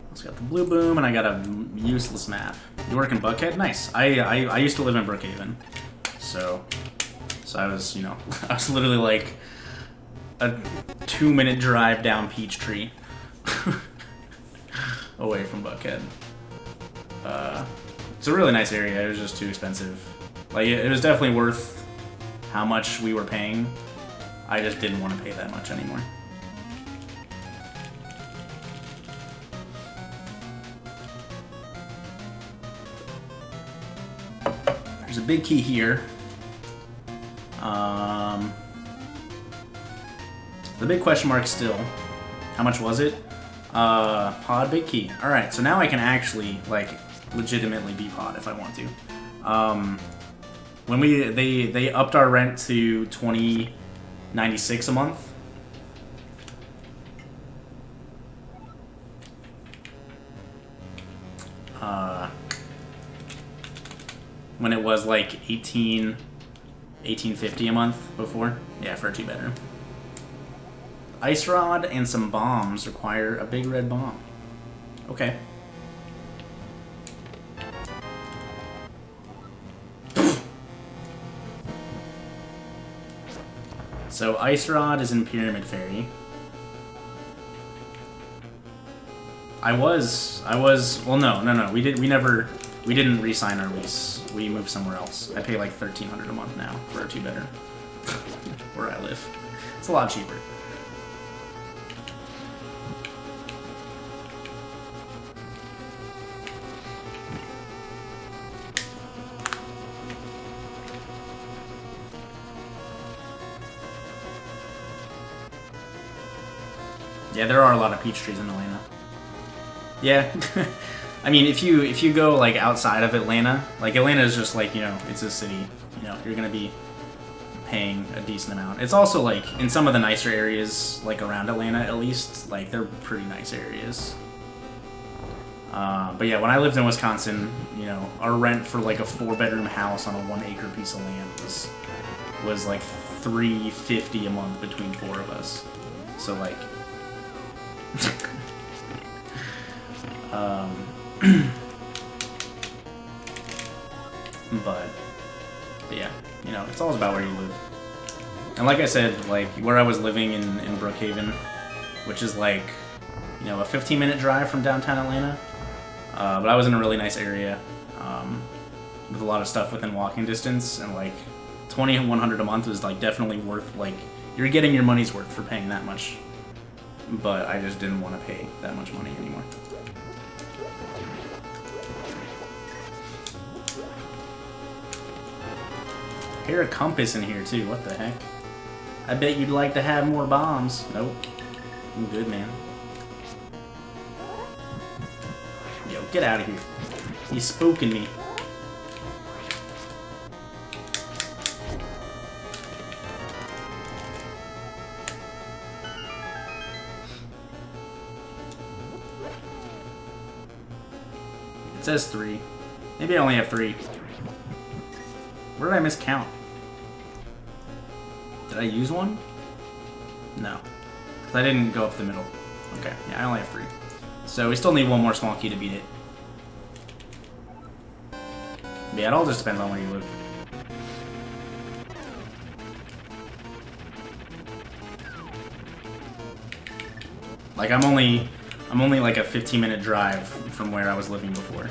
Speaker 1: Let's got the blue boom and I got a useless map. You work in Buckhead? Nice. I used to live in Brookhaven. So I was, you know, I was literally like a 2-minute drive down Peachtree away from Buckhead. It's a really nice area. It was just too expensive. Like, it was definitely worth how much we were paying. I just didn't want to pay that much anymore. There's a big key here. The big question mark still, how much was it? Pod, big key. All right, so now I can actually like legitimately be pod if I want to. When they upped our rent to $20.96 a month. When it was like $18.50 a month before. Yeah, for a 2-bedroom. Ice rod and some bombs require a big red bomb. Okay. So ice rod is in Pyramid Fairy. Well, no. We didn't re-sign our lease. We moved somewhere else. I pay like $1,300 a month now for a 2-bedroom where I live. It's a lot cheaper. Yeah, there are a lot of peach trees in Atlanta. Yeah. I mean, if you go like outside of Atlanta, like Atlanta is just like, you know, it's a city, you know, you're gonna be paying a decent amount. It's also like in some of the nicer areas, like around Atlanta at least, like they're pretty nice areas. But yeah, when I lived in Wisconsin, you know, our rent for like a 4-bedroom house on a 1-acre piece of land was like $350 a month between 4 of us. So like. But yeah, you know, it's all about where you live. And like I said, like where I was living in Brookhaven, which is like, you know, a 15-minute drive from downtown Atlanta. But I was in a really nice area with a lot of stuff within walking distance, and like $2,100 a month is like definitely worth, like you're getting your money's worth for paying that much. But I just didn't want to pay that much money anymore. Hear a compass in here too, what the heck? I bet you'd like to have more bombs. Nope. I'm good, man. Yo, get out of here. He's spooking me. says 3. Maybe I only have 3. Where did I miscount? Did I use one? No. Because I didn't go up the middle. Okay, yeah, I only have 3. So we still need one more small key to beat it. But yeah, it all just depends on where you live. Like, I'm only like a 15-minute drive from where I was living before.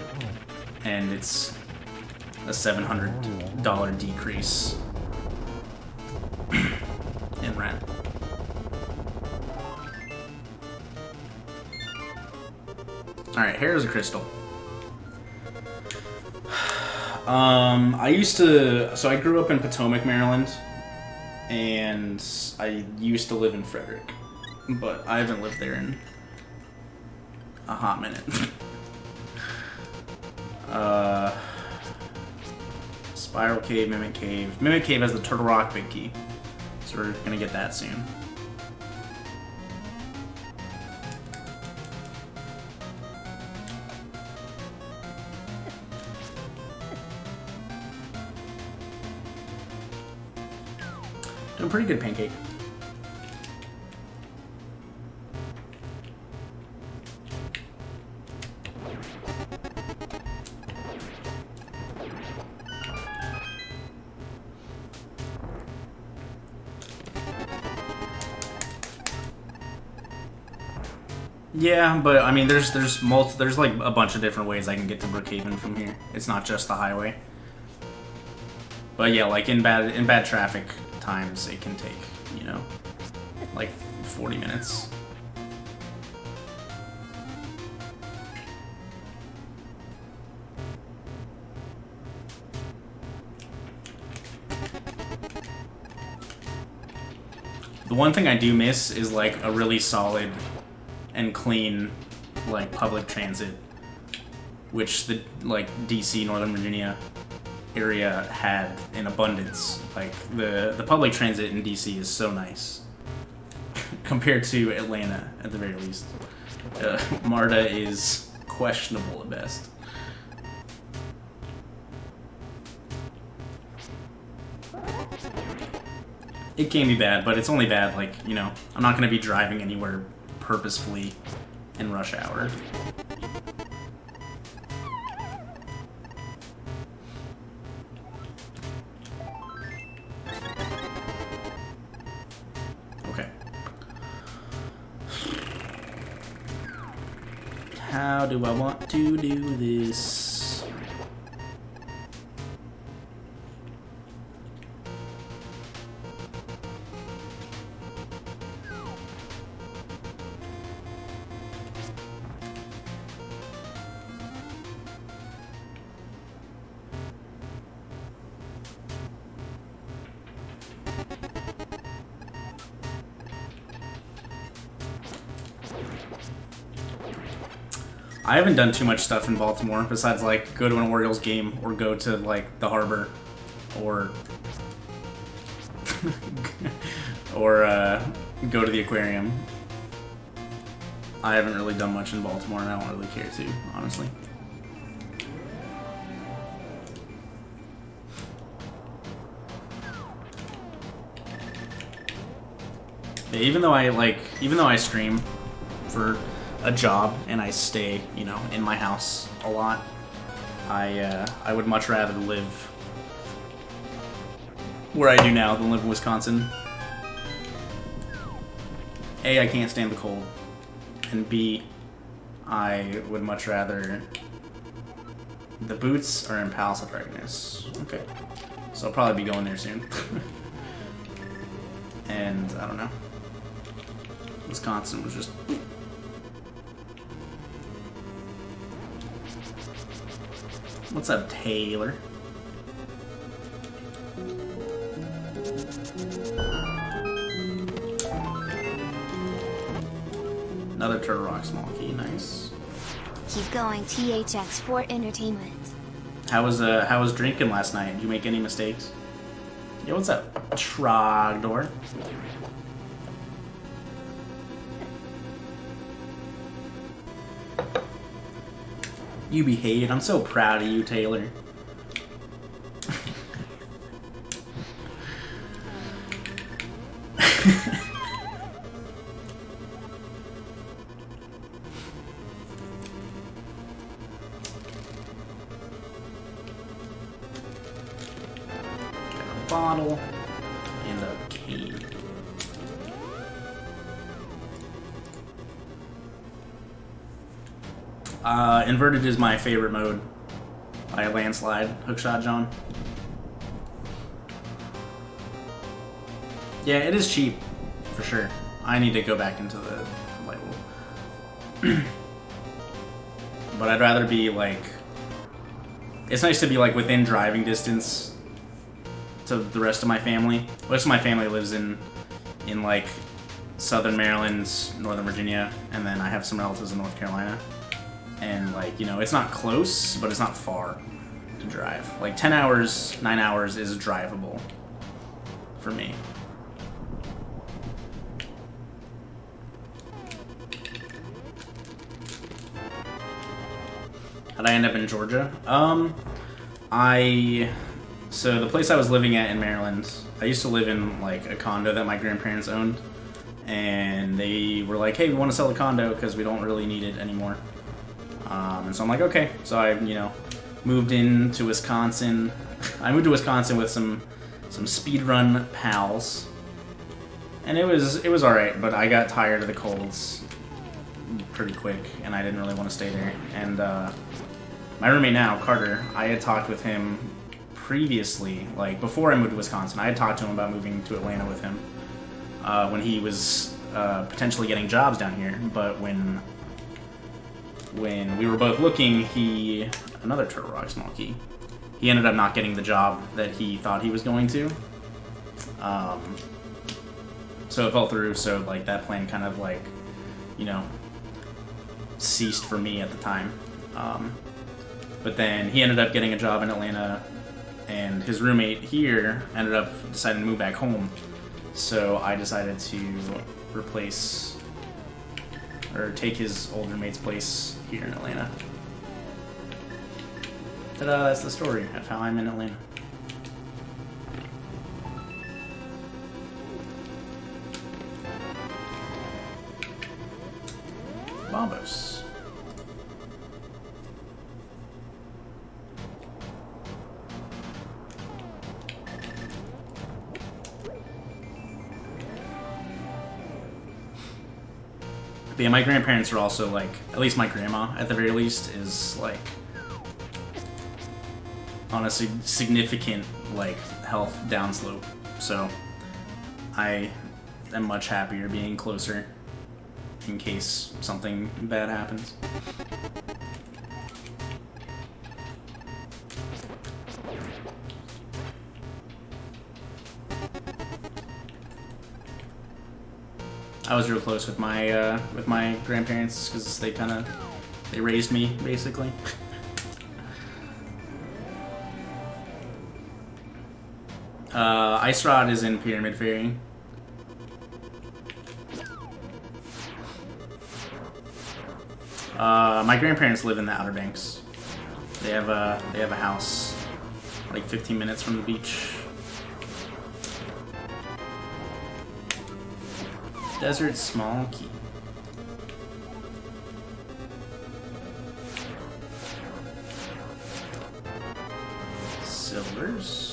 Speaker 1: And it's a $700 decrease in rent. Alright, here is a crystal. So I grew up in Potomac, Maryland, and I used to live in Frederick, but I haven't lived there in a hot minute. Spiral Cave, Mimic Cave. Mimic Cave has the Turtle Rock Big Key, so we're gonna get that soon. Doing pretty good, Pancake. Yeah, but I mean, there's like a bunch of different ways I can get to Brookhaven from here. It's not just the highway. But yeah, like in bad traffic times, it can take, you know, like 40 minutes. The one thing I do miss is like a really solid and clean like public transit, which the like DC, Northern Virginia area had in abundance. Like the public transit in DC is so nice compared to Atlanta at the very least. MARTA is questionable at best. It can be bad, but it's only bad, like, you know, I'm not gonna be driving anywhere purposefully in rush hour. Okay. How do I want to do this? I haven't done too much stuff in Baltimore besides like go to an Orioles game or go to like the harbor or or go to the aquarium. I haven't really done much in Baltimore and I don't really care to, honestly. Yeah, even though I stream for a job and I stay, you know, in my house a lot, I would much rather live where I do now than live in Wisconsin. A, I can't stand the cold, and B, I would much rather... The boots are in Palace of Darkness. Okay. So I'll probably be going there soon. And, I don't know. Wisconsin was just... What's up, Taylor? Another Turtle Rock small key, nice.
Speaker 2: Keep going, THX for entertainment.
Speaker 1: How was drinking last night? Did you make any mistakes? Yeah, what's up, Trogdor? You be hated. I'm so proud of you, Taylor. Bottle and a key. Inverted is my favorite mode by a landslide. Hookshot John. Yeah, it is cheap for sure. I need to go back into the light wool. But I'd rather be like, it's nice to be like within driving distance to the rest of my family. Most of my family lives in like Southern Maryland, Northern Virginia, and then I have some relatives in North Carolina. And like, you know, it's not close, but it's not far to drive. Like 10 hours, 9 hours is drivable for me. How'd I end up in Georgia? So the place I was living at in Maryland, I used to live in like a condo that my grandparents owned, and they were like, hey, we want to sell the condo because we don't really need it anymore. And so I'm like, okay. So I, you know, moved into Wisconsin. I moved to Wisconsin with some speedrun pals, and it was all right. But I got tired of the colds pretty quick, and I didn't really want to stay there. And my roommate now, Carter, I had talked with him previously, like before I moved to Wisconsin. I had talked to him about moving to Atlanta with him when he was potentially getting jobs down here. But when we were both looking, another Turtle Rock small key, he ended up not getting the job that he thought he was going to. So it fell through. So like that plan kind of like, you know, ceased for me at the time. But then he ended up getting a job in Atlanta, and his roommate here ended up deciding to move back home. So I decided to replace or take his old roommate's place here in Atlanta. Ta-da, that's the story of how I'm in Atlanta. Bombos. But yeah, my grandparents are also like, at least my grandma, at the very least, is like on a significant like health downslope. So I am much happier being closer in case something bad happens. I was real close with my grandparents because they raised me basically. Ice Rod is in Pyramid Ferry. My grandparents live in the Outer Banks. They have a house like 15 minutes from the beach. Desert small key. Silvers.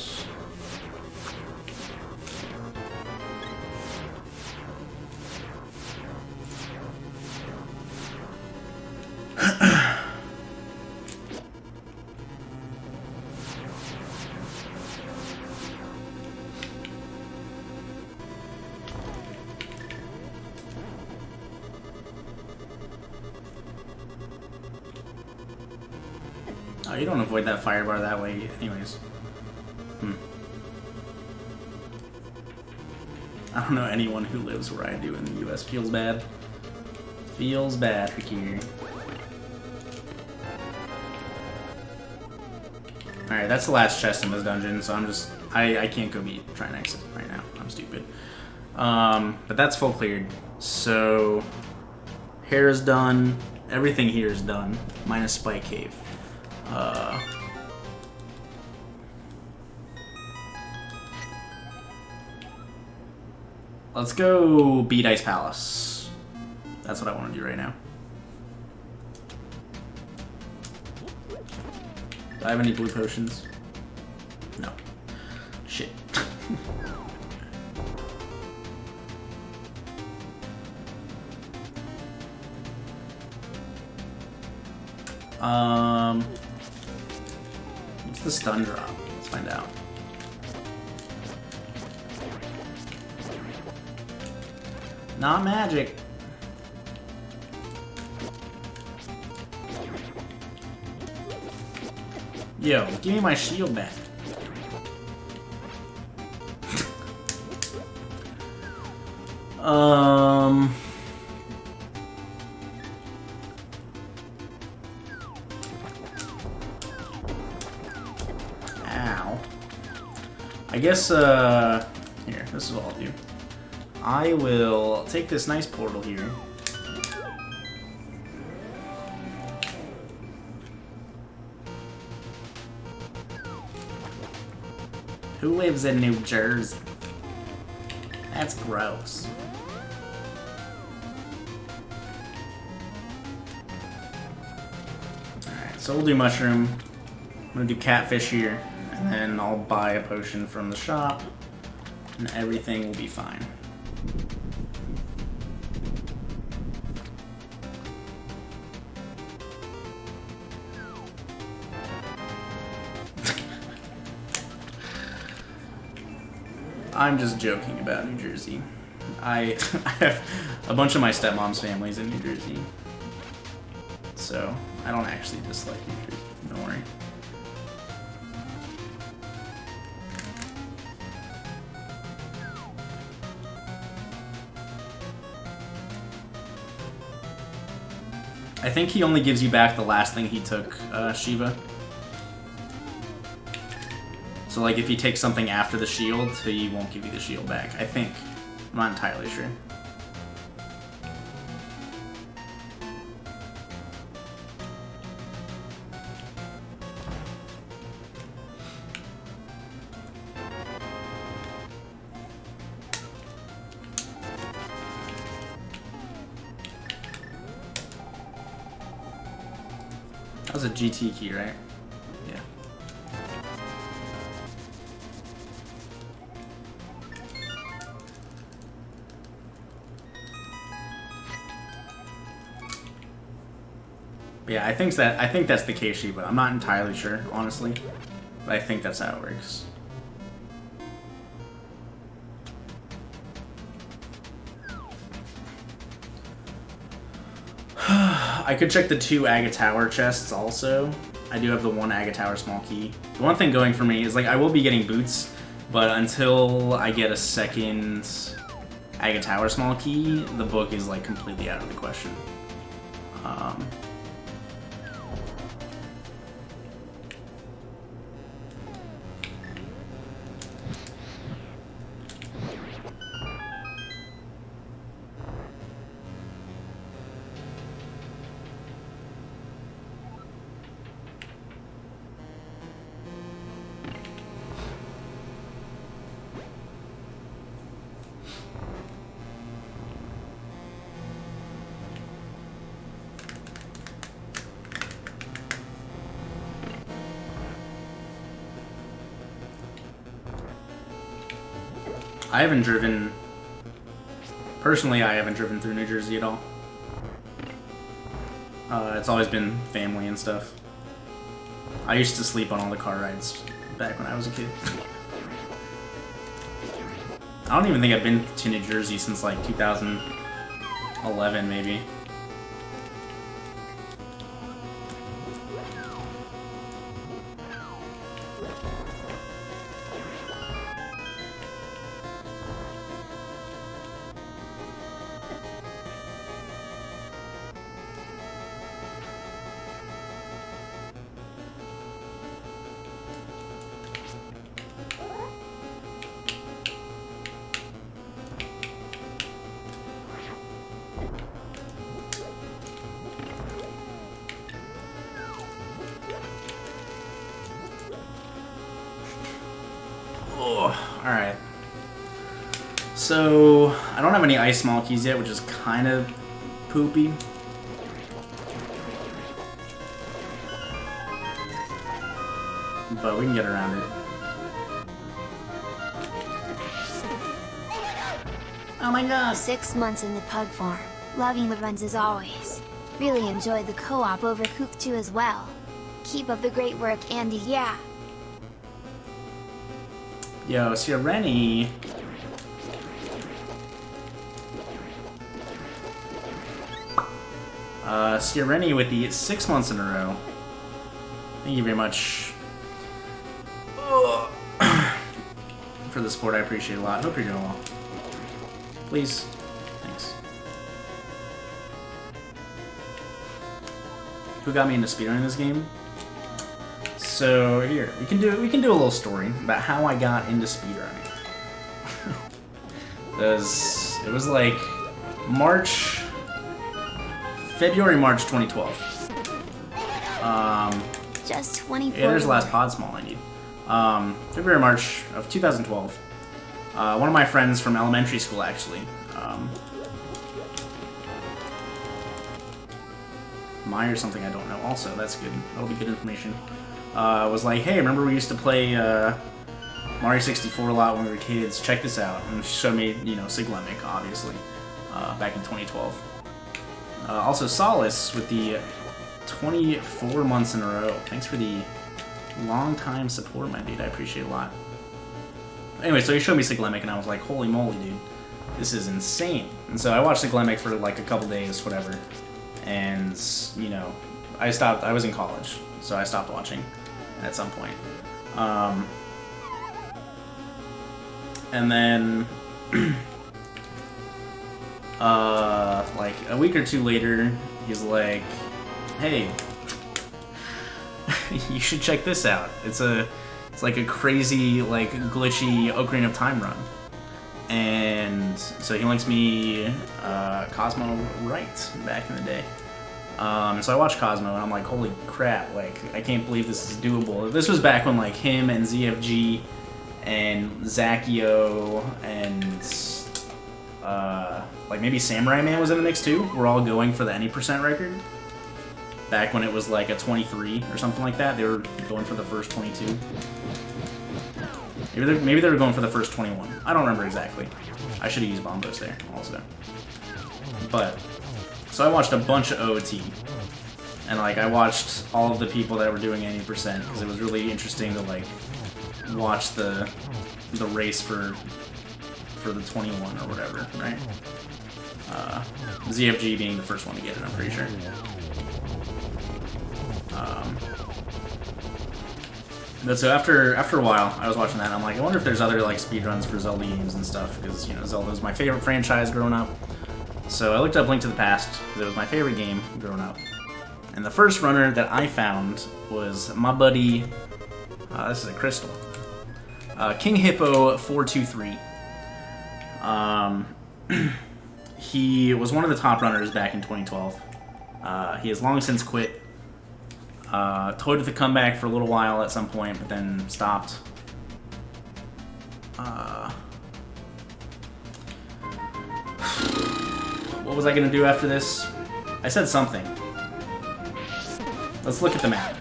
Speaker 1: Oh, you don't avoid that fire bar that way anyways. I don't know anyone who lives where I do in the US. Feels bad. Feels bad for here. Alright, that's the last chest in this dungeon, so I can't go try and exit right now. I'm stupid. But that's full cleared. So hair is done, Everything here is done, minus Spike Cave. Let's go beat Ice Palace. That's what I want to do right now. Do I have any blue potions? No. Shit. What's the stun drop? Let's find out. Not magic. Yo, give me my shield back. Ow. I guess, here, this is what I'll do. I will take this nice portal here. Who lives in New Jersey? That's gross. Alright, so we'll do mushroom. I'm gonna do catfish here, and then I'll buy a potion from the shop, and everything will be fine. I'm just joking about New Jersey. I have a bunch of my stepmom's family's in New Jersey. So, I don't actually dislike New Jersey. Don't worry. I think he only gives you back the last thing he took, Shiva. So, like, if you take something after the shield, he won't give you the shield back. I think. I'm not entirely sure. That was a GT key, right? Yeah. Yeah, I think that's the case, but I'm not entirely sure, honestly. But I think that's how it works. I could check the 2 Aga Tower chests also. I do have the 1 Aga Tower small key. The one thing going for me is, like, I will be getting boots, but until I get a second Aga Tower small key, the book is, like, completely out of the question. I haven't driven... Personally, I haven't driven through New Jersey at all. It's always been family and stuff. I used to sleep on all the car rides back when I was a kid. I don't even think I've been to New Jersey since like 2011, maybe. Oh, alright. So, I don't have any ice small keys yet, which is kind of poopy. But we can get around it. Oh my god!
Speaker 2: 6 months in the pug farm. Loving the runs as always. Really enjoyed the co-op Overcooked 2 as well. Keep up the great work, Andy, yeah.
Speaker 1: Yo, Sireni. Sireni with the 6 months in a row. Thank you very much. For the support, I appreciate it a lot. Hope you're doing well. Please. Thanks. Who got me into speedrunning this game? So here, we can do a little story about how I got into speedrunning. It was like February, March 2012.
Speaker 2: Just 24.
Speaker 1: Yeah, there's the last pod small I need. February, March of 2012. One of my friends from elementary school, actually. Maya or something I don't know. Also, that's good. That'll be good information. Was like, hey, remember we used to play Mario 64 a lot when we were kids? Check this out. And she showed me, Siglemic, obviously, back in 2012. Also, Solace with the 24 months in a row. Thanks for the long time support, my dude. I appreciate it a lot. Anyway, so he showed me Siglemic, and I was like, holy moly, dude. This is insane. And so I watched Siglemic for like a couple days, whatever. And, I stopped. I was in college, so I stopped watching at some point. And then, like a week or two later, he's like, "Hey, you should check this out. It's like a crazy, like glitchy Ocarina of Time run." And so he links me Cosmo Right back in the day. So I watched Cosmo and I'm like, holy crap, like I can't believe this is doable. This was back when like him and ZFG and Zakio and like maybe Samurai Man was in the mix too. We're all going for the any percent record. Back when it was like a 23 or something like that. They were going for the first 22. Maybe they were going for the first 21. I don't remember exactly. I should have used Bombos there also. But so I watched a bunch of OOT, and like I watched all of the people that were doing 80% because it was really interesting to like watch the race for the 21 or whatever, right? ZFG being the first one to get it, I'm pretty sure. But so after a while, I was watching that, and I'm like, I wonder if there's other like speedruns for Zelda games and stuff, because Zelda was my favorite franchise growing up. So I looked up Link to the Past, because it was my favorite game growing up. And the first runner that I found was my buddy, this is a crystal, King Hippo 423. He was one of the top runners back in 2012. He has long since quit. Toyed with the comeback for a little while at some point, but then stopped. What was I gonna do after this? I said something. Let's look at the map.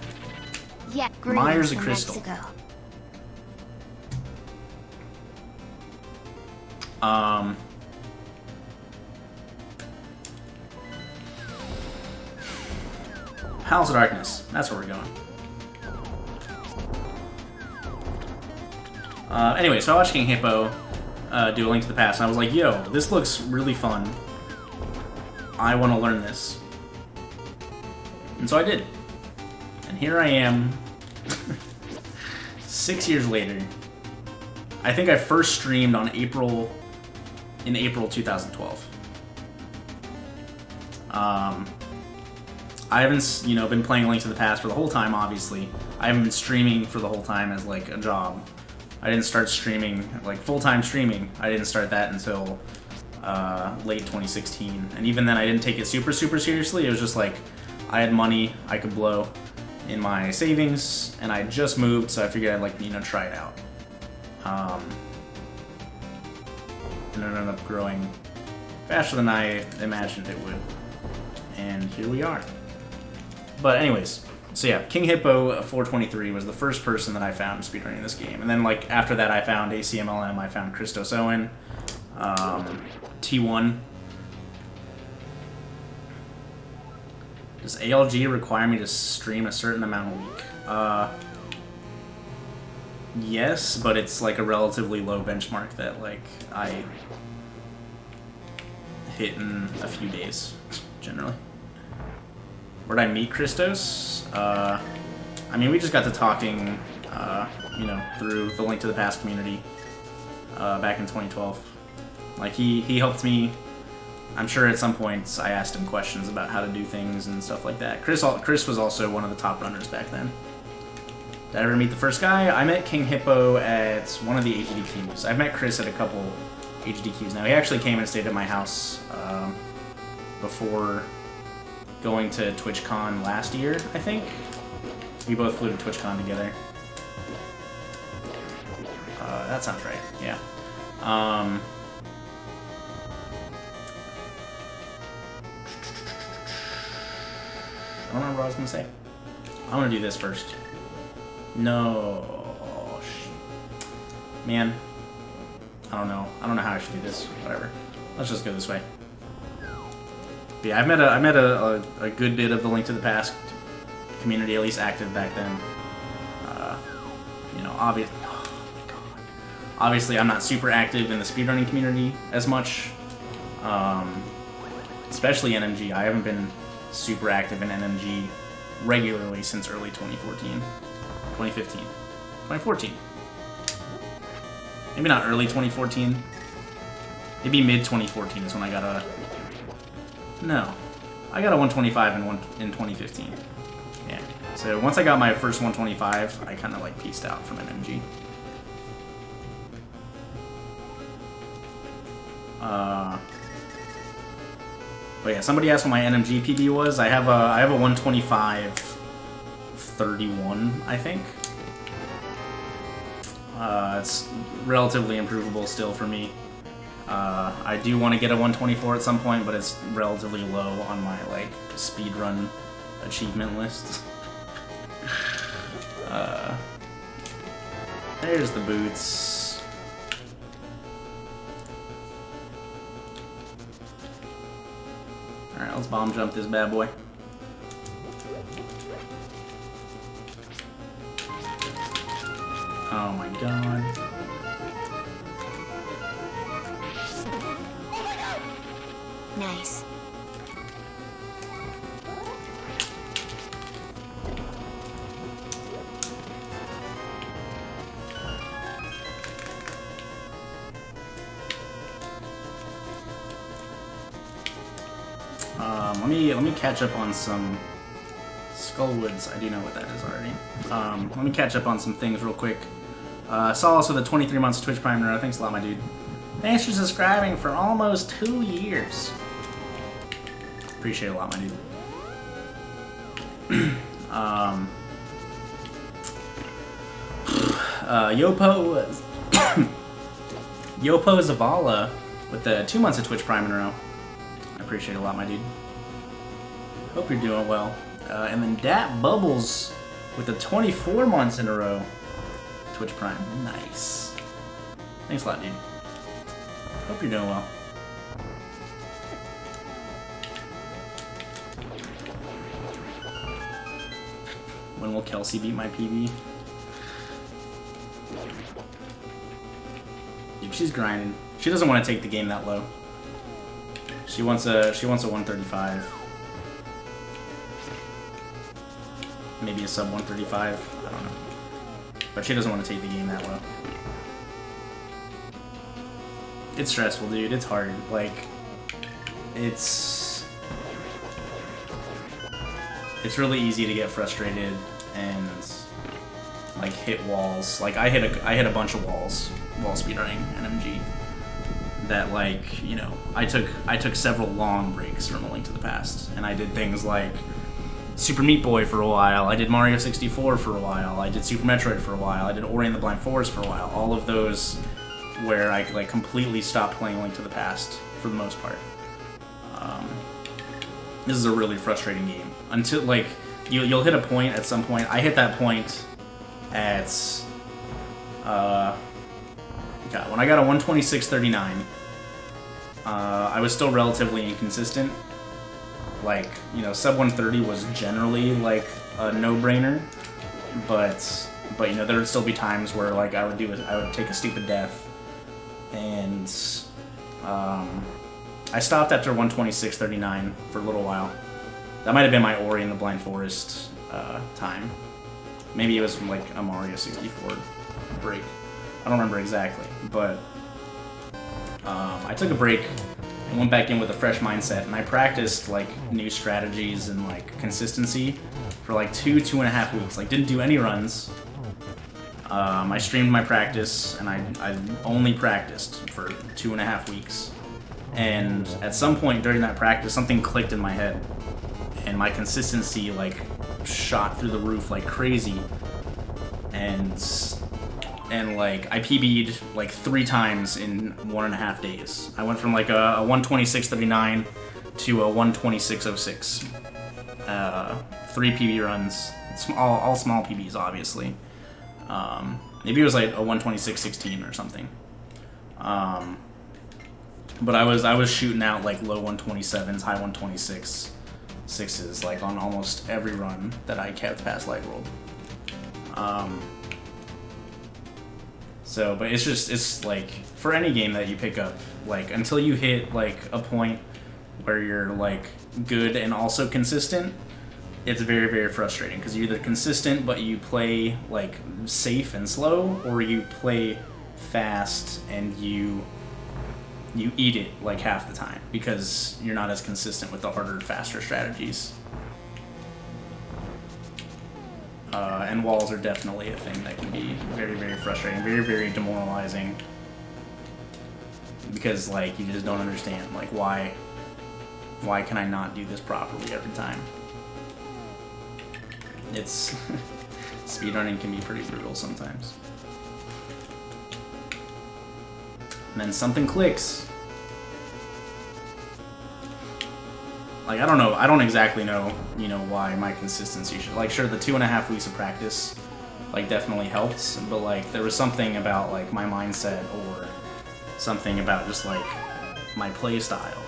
Speaker 2: Yeah,
Speaker 1: Myers a crystal.
Speaker 2: Mexico.
Speaker 1: Palace of Darkness. That's where we're going. Anyway, so I watched King Hippo do A Link to the Past, and I was like, yo, this looks really fun. I want to learn this. And so I did. And here I am, 6 years later. I think I first streamed in April 2012. I haven't, been playing A Link to the Past for the whole time, obviously. I haven't been streaming for the whole time as, like, a job. I didn't start streaming, like, full-time streaming. I didn't start that until late 2016. And even then, I didn't take it super, super seriously. It was just, like, I had money I could blow in my savings, and I just moved, so I figured I'd, like, try it out. And it ended up growing faster than I imagined it would. And here we are. But anyways, so yeah, King Hippo 423 was the first person that I found speedrunning this game. And then like after that I found ACMLM, I found Christos Owen, T1. Does ALG require me to stream a certain amount a week? Yes, but it's like a relatively low benchmark that like I hit in a few days, generally. Where'd I meet Christos? I mean, we just got to talking, you know, through the Link to the Past community back in 2012. Like, he helped me. I'm sure at some points I asked him questions about how to do things and stuff like that. Chris was also one of the top runners back then. Did I ever meet the first guy? I met King Hippo at one of the HDQs. I've met Chris at a couple HDQs now. He actually came and stayed at my house before going to TwitchCon last year, I think. We both flew to TwitchCon together. That sounds right, yeah. I don't remember what I was gonna say. I'm gonna do this first. No, man. I don't know. I don't know how I should do this. Whatever. Let's just go this way. But yeah, I met a good bit of the Link to the Past community, at least active back then. You know, obviously, oh my god. Obviously, I'm not super active in the speedrunning community as much. Especially NMG. I haven't been super active in NMG regularly since early 2014. 2015. 2014. Maybe not early 2014. Maybe mid 2014 is when I got a... No. I got a 125 in 2015. Yeah. So once I got my first 125, I kind of like peaced out from NMG. But yeah, somebody asked what my NMG PB was. I have a 125.31, I think. It's relatively improvable still for me. I do want to get a 124 at some point, but it's relatively low on my like speedrun achievement list. There's the boots. Alright, let's bomb jump this bad boy. Oh my god.
Speaker 2: Nice.
Speaker 1: Let me catch up on some Skullwoods. I do know what that is already. Let me catch up on some things real quick. Saw also the 23 months of Twitch Prime Neuro. Thanks a lot, my dude. Thanks for subscribing for almost 2 years. Appreciate it a lot, my dude. Yopo Zavala with the 2 months of Twitch Prime in a row. I appreciate it a lot, my dude. Hope you're doing well. And then Dat Bubbles with the 24 months in a row. Twitch Prime. Nice. Thanks a lot, dude. Hope you're doing well. When will Kelsey beat my PB? Dude, she's grinding. She doesn't want to take the game that low. She wants a 135. Maybe a sub 135. I don't know. But she doesn't want to take the game that low. It's stressful, dude. It's hard. Like, it's really easy to get frustrated and like hit walls. Like I hit a bunch of walls while speedrunning NMG. That like, you know, I took several long breaks from A Link to the Past, and I did things like Super Meat Boy for a while. I did Mario 64 for a while. I did Super Metroid for a while. I did Ori and the Blind Forest for a while. All of those where I like completely stopped playing Link to the Past for the most part. This is a really frustrating game until like you'll hit a point at some point. I hit that point at God, when I got a 126.39. I was still relatively inconsistent. Like, you know, sub 130 was generally like a no-brainer, but you know, there would still be times where like I would take a stupid death, and I stopped after 126.39 for a little while. That might have been my Ori and the Blind Forest time. Maybe it was like a Mario 64 break. I don't remember exactly, but I took a break and went back in with a fresh mindset, and I practiced like new strategies and like consistency for like 2.5 weeks. Like, didn't do any runs. I streamed my practice, and I only practiced for 2.5 weeks. And at some point during that practice, something clicked in my head, and my consistency like shot through the roof like crazy. And like I PB'd like 3 times in 1.5 days. I went from like a 126.39 to a 126.06. 3 PB runs, all small PBs, obviously. Maybe it was like a 126.16 or something. But I was shooting out like low 127s, high 126.6s, like on almost every run that I kept past Light World. So, but it's like, for any game that you pick up, like, until you hit, like, a point where you're, like, good and also consistent, it's very, very frustrating, because you're either consistent, but you play, like, safe and slow, or you play fast and you eat it, like, half the time, because you're not as consistent with the harder, faster strategies. And walls are definitely a thing that can be very, very frustrating, very, very demoralizing. Because, like, you just don't understand, like, why can I not do this properly every time? It's... speedrunning can be pretty brutal sometimes. And then something clicks. Like, I don't know, I don't exactly know, you know, why my consistency should, like, sure, the 2.5 weeks of practice, like, definitely helped, but, like, there was something about, like, my mindset, or something about just, like, my play style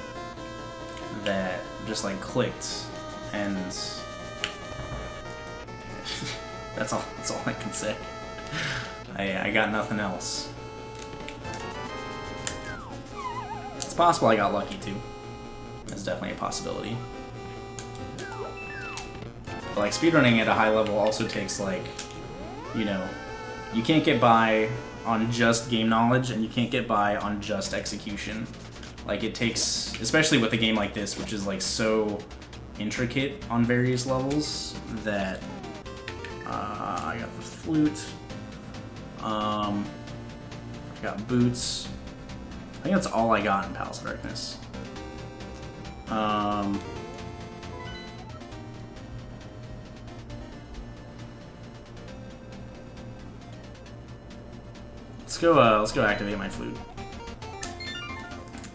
Speaker 1: that just, like, clicked, and that's all I can say. I got nothing else. It's possible I got lucky, too. That's definitely a possibility. But like, speedrunning at a high level also takes, like, you know, you can't get by on just game knowledge, and you can't get by on just execution. Like, it takes, especially with a game like this, which is like so intricate on various levels, that I got the flute, I got boots. I think that's all I got in Palace of Darkness. Let's go activate my flute.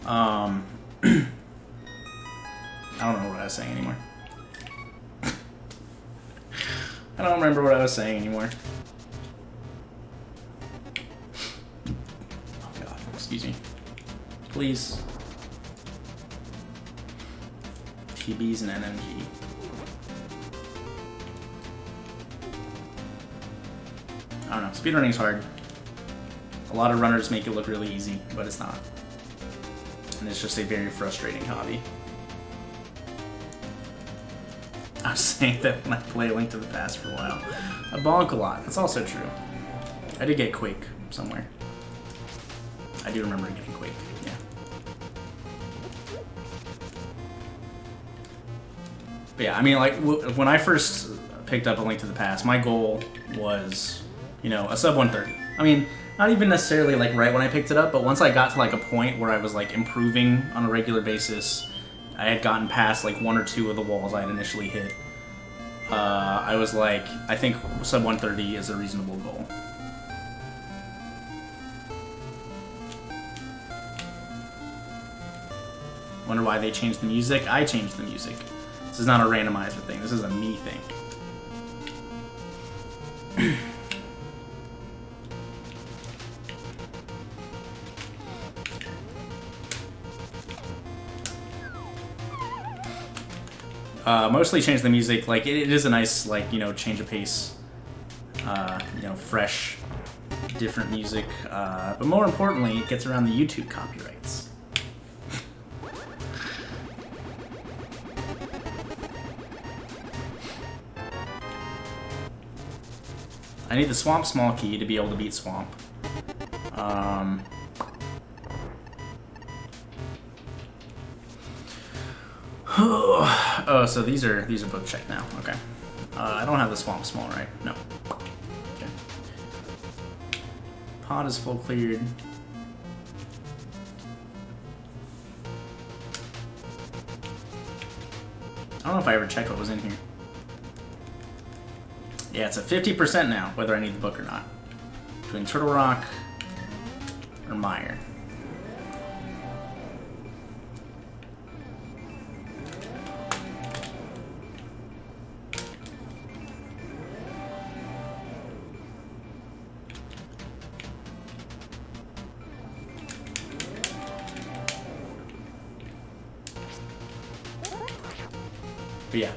Speaker 1: I don't know what I was saying anymore. I don't remember what I was saying anymore. Oh god, excuse me. Please. PBs and NMG. I don't know, speedrunning's hard. A lot of runners make it look really easy, but it's not. And it's just a very frustrating hobby. I was saying that when I play Link to the Past for a while, I bonk a lot. That's also true. I did get Quake somewhere. I do remember getting Quake, yeah. But yeah, I mean, like, when I first picked up A Link to the Past, my goal was, you know, a sub 130. I mean, not even necessarily, like, right when I picked it up, but once I got to, like, a point where I was, like, improving on a regular basis, I had gotten past, like, 1 or 2 of the walls I had initially hit, I was like, I think sub 130 is a reasonable goal. Wonder why they changed the music? I changed the music. This is not a randomizer thing. This is a me thing. Mostly change the music. Like it is a nice, like, you know, change of pace. You know, fresh, different music. But more importantly, it gets around the YouTube copyrights. I need the Swamp Small Key to be able to beat Swamp. Oh, so these are both checked now. Okay. I don't have the Swamp Small, right? No. Okay. Pod is full cleared. I don't know if I ever checked what was in here. Yeah, it's a 50% now, whether I need the book or not. Between Turtle Rock or Mire. But yeah,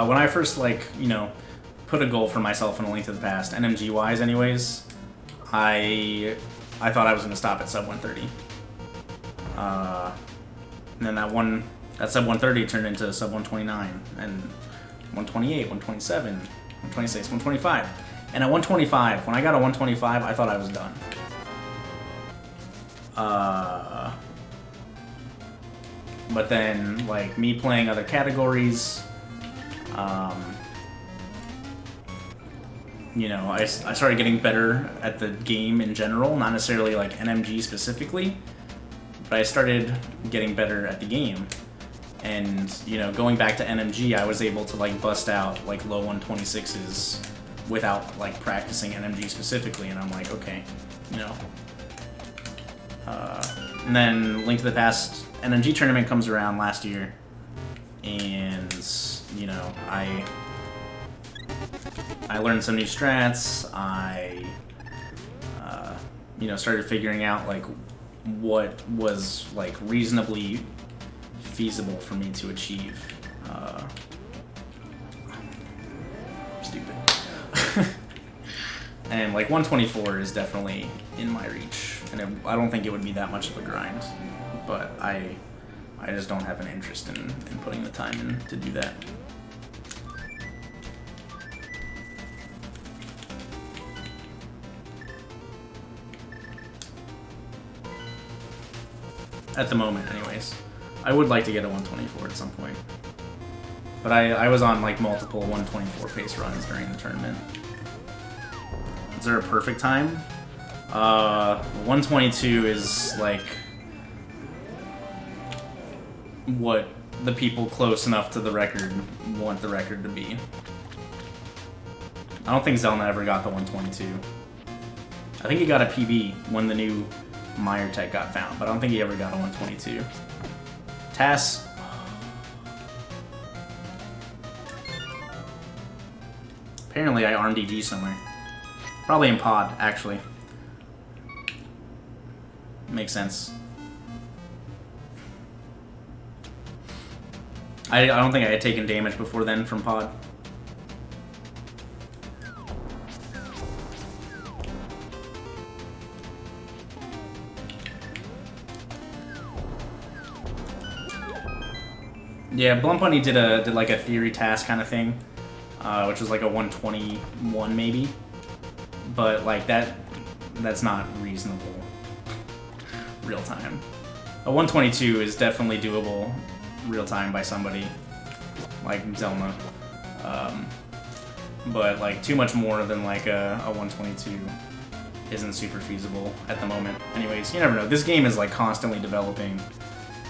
Speaker 1: when I first, like, you know, put a goal for myself in A Link to the Past, NMG wise anyways, I thought I was gonna stop at sub 130. And then that sub 130 turned into sub 129 and 128, 127, 126, 125. And at 125, when I got a 125, I thought I was done. But then, like, me playing other categories, you know, I started getting better at the game in general, not necessarily like NMG specifically, but I started getting better at the game. And, you know, going back to NMG, I was able to, like, bust out, like, low 126s without, like, practicing NMG specifically, and I'm like, okay, you know. And then Link to the Past NMG tournament comes around last year, and, you know, I learned some new strats. I, you know, started figuring out, like, what was, like, reasonably feasible for me to achieve. Stupid. And, like, 124 is definitely in my reach, and I don't think it would be that much of a grind, but I just don't have an interest in putting the time in to do that. At the moment, anyways. I would like to get a 124 at some point. But I was on, like, multiple 124 pace runs during the tournament. Is there a perfect time? 122 is, like, what the people close enough to the record want the record to be. I don't think Zelna ever got the 122. I think he got a PB when the new Mire tech got found, but I don't think he ever got a 122. Tass. Apparently I armed DG somewhere. Probably in pod, actually. Makes sense. I don't think I had taken damage before then from pod. Yeah, Blump Bunny did like a theory task kind of thing, which was like a 121 maybe, but like that's not reasonable real time. A 122 is definitely doable real time by somebody like Zelna, but like too much more than like a 122 isn't super feasible at the moment. Anyways, you never know. This game is like constantly developing,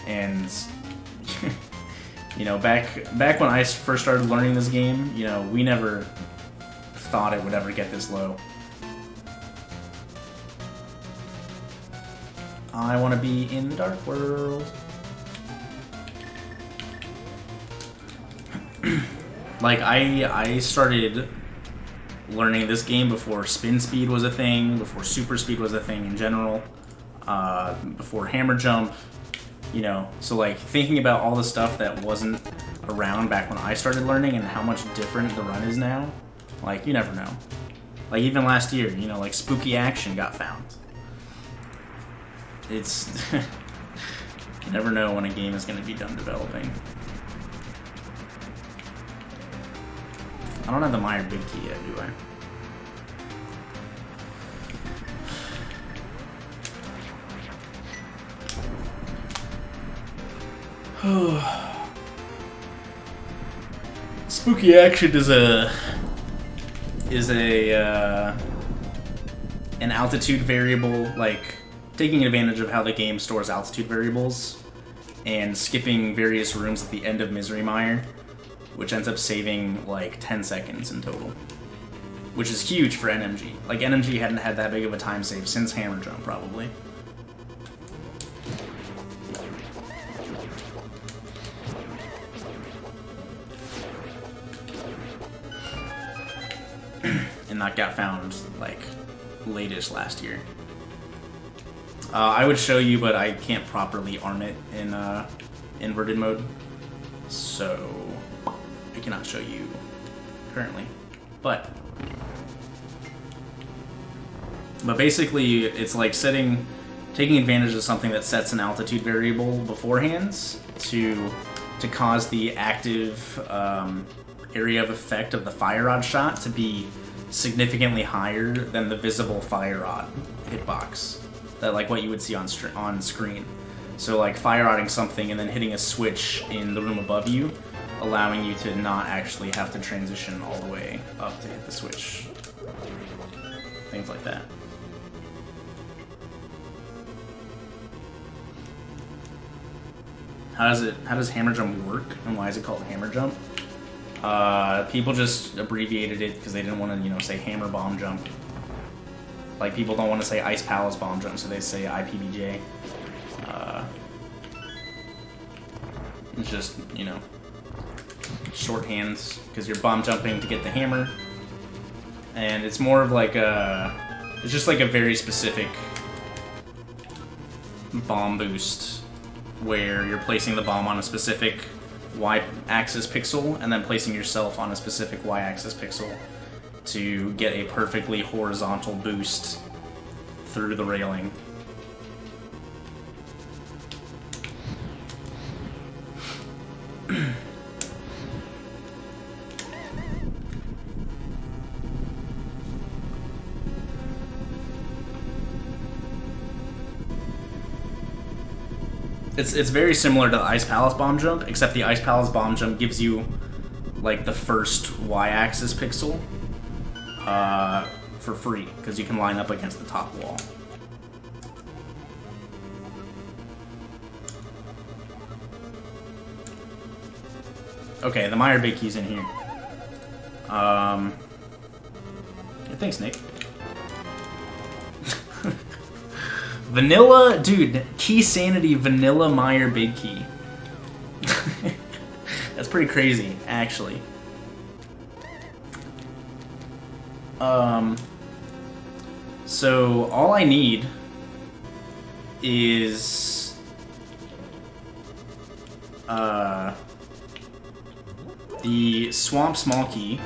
Speaker 1: and You know, back when I first started learning this game, you know, we never thought it would ever get this low. I want to be in the dark world. Like, I started learning this game before spin speed was a thing, before super speed was a thing in general, before hammer jump, you know. So, like, thinking about all the stuff that wasn't around back when I started learning and how much different the run is now, like, you never know. Like, even last year, you know, like, spooky action got found. It's... you never know when a game is going to be done developing. I don't have the Meyer Big Key yet, do I? Spooky action is an altitude variable, like taking advantage of how the game stores altitude variables and skipping various rooms at the end of Misery Mire, which ends up saving like 10 seconds in total, which is huge for NMG. Like, NMG hadn't had that big of a time save since Hammer Jump, probably. And that got found, like, latest last year. I would show you, but I can't properly arm it in inverted mode, so I cannot show you currently. But basically, it's like taking advantage of something that sets an altitude variable beforehand to cause the active area of effect of the fire rod shot to be significantly higher than the visible fire rod hitbox, that like what you would see on screen. So like fire rodding something and then hitting a switch in the room above you, allowing you to not actually have to transition all the way up to hit the switch. Things like that. How does hammer jump work, and why is it called hammer jump? People just abbreviated it because they didn't want to, you know, say hammer bomb jump. Like, people don't want to say Ice Palace bomb jump, so they say IPBJ. It's just, you know, shorthands, because you're bomb jumping to get the hammer. And it's more of like it's just like a very specific bomb boost, where you're placing the bomb on a specific Y-axis pixel, and then placing yourself on a specific Y-axis pixel to get a perfectly horizontal boost through the railing. It's very similar to the Ice Palace bomb jump, except the Ice Palace bomb jump gives you like the first Y-axis pixel for free, because you can line up against the top wall. Okay, the Meyer Big Key's in here. Yeah, thanks, Nick. Vanilla, dude, Keysanity Vanilla Meyer Big Key. That's pretty crazy, actually. So all I need is the Swamp Small Key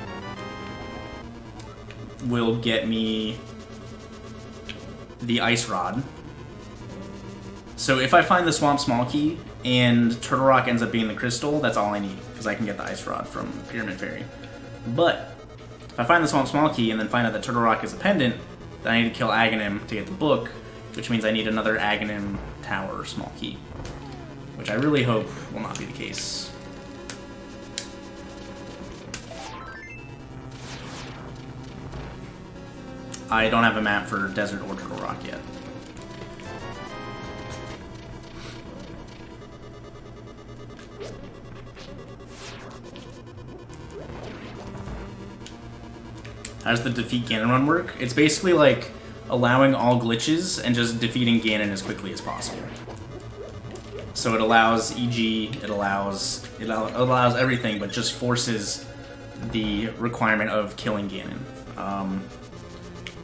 Speaker 1: will get me the Ice Rod. So if I find the Swamp Small Key and Turtle Rock ends up being the crystal, that's all I need, because I can get the Ice Rod from Pyramid Fairy. But if I find the Swamp Small Key and then find out that Turtle Rock is a pendant, then I need to kill Aghanim to get the book, which means I need another Aghanim Tower Small Key, which I really hope will not be the case. I don't have a map for Desert or Turtle Rock yet. How does the defeat Ganon run work? It's basically like allowing all glitches and just defeating Ganon as quickly as possible. So it allows EG, it allows everything, but just forces the requirement of killing Ganon.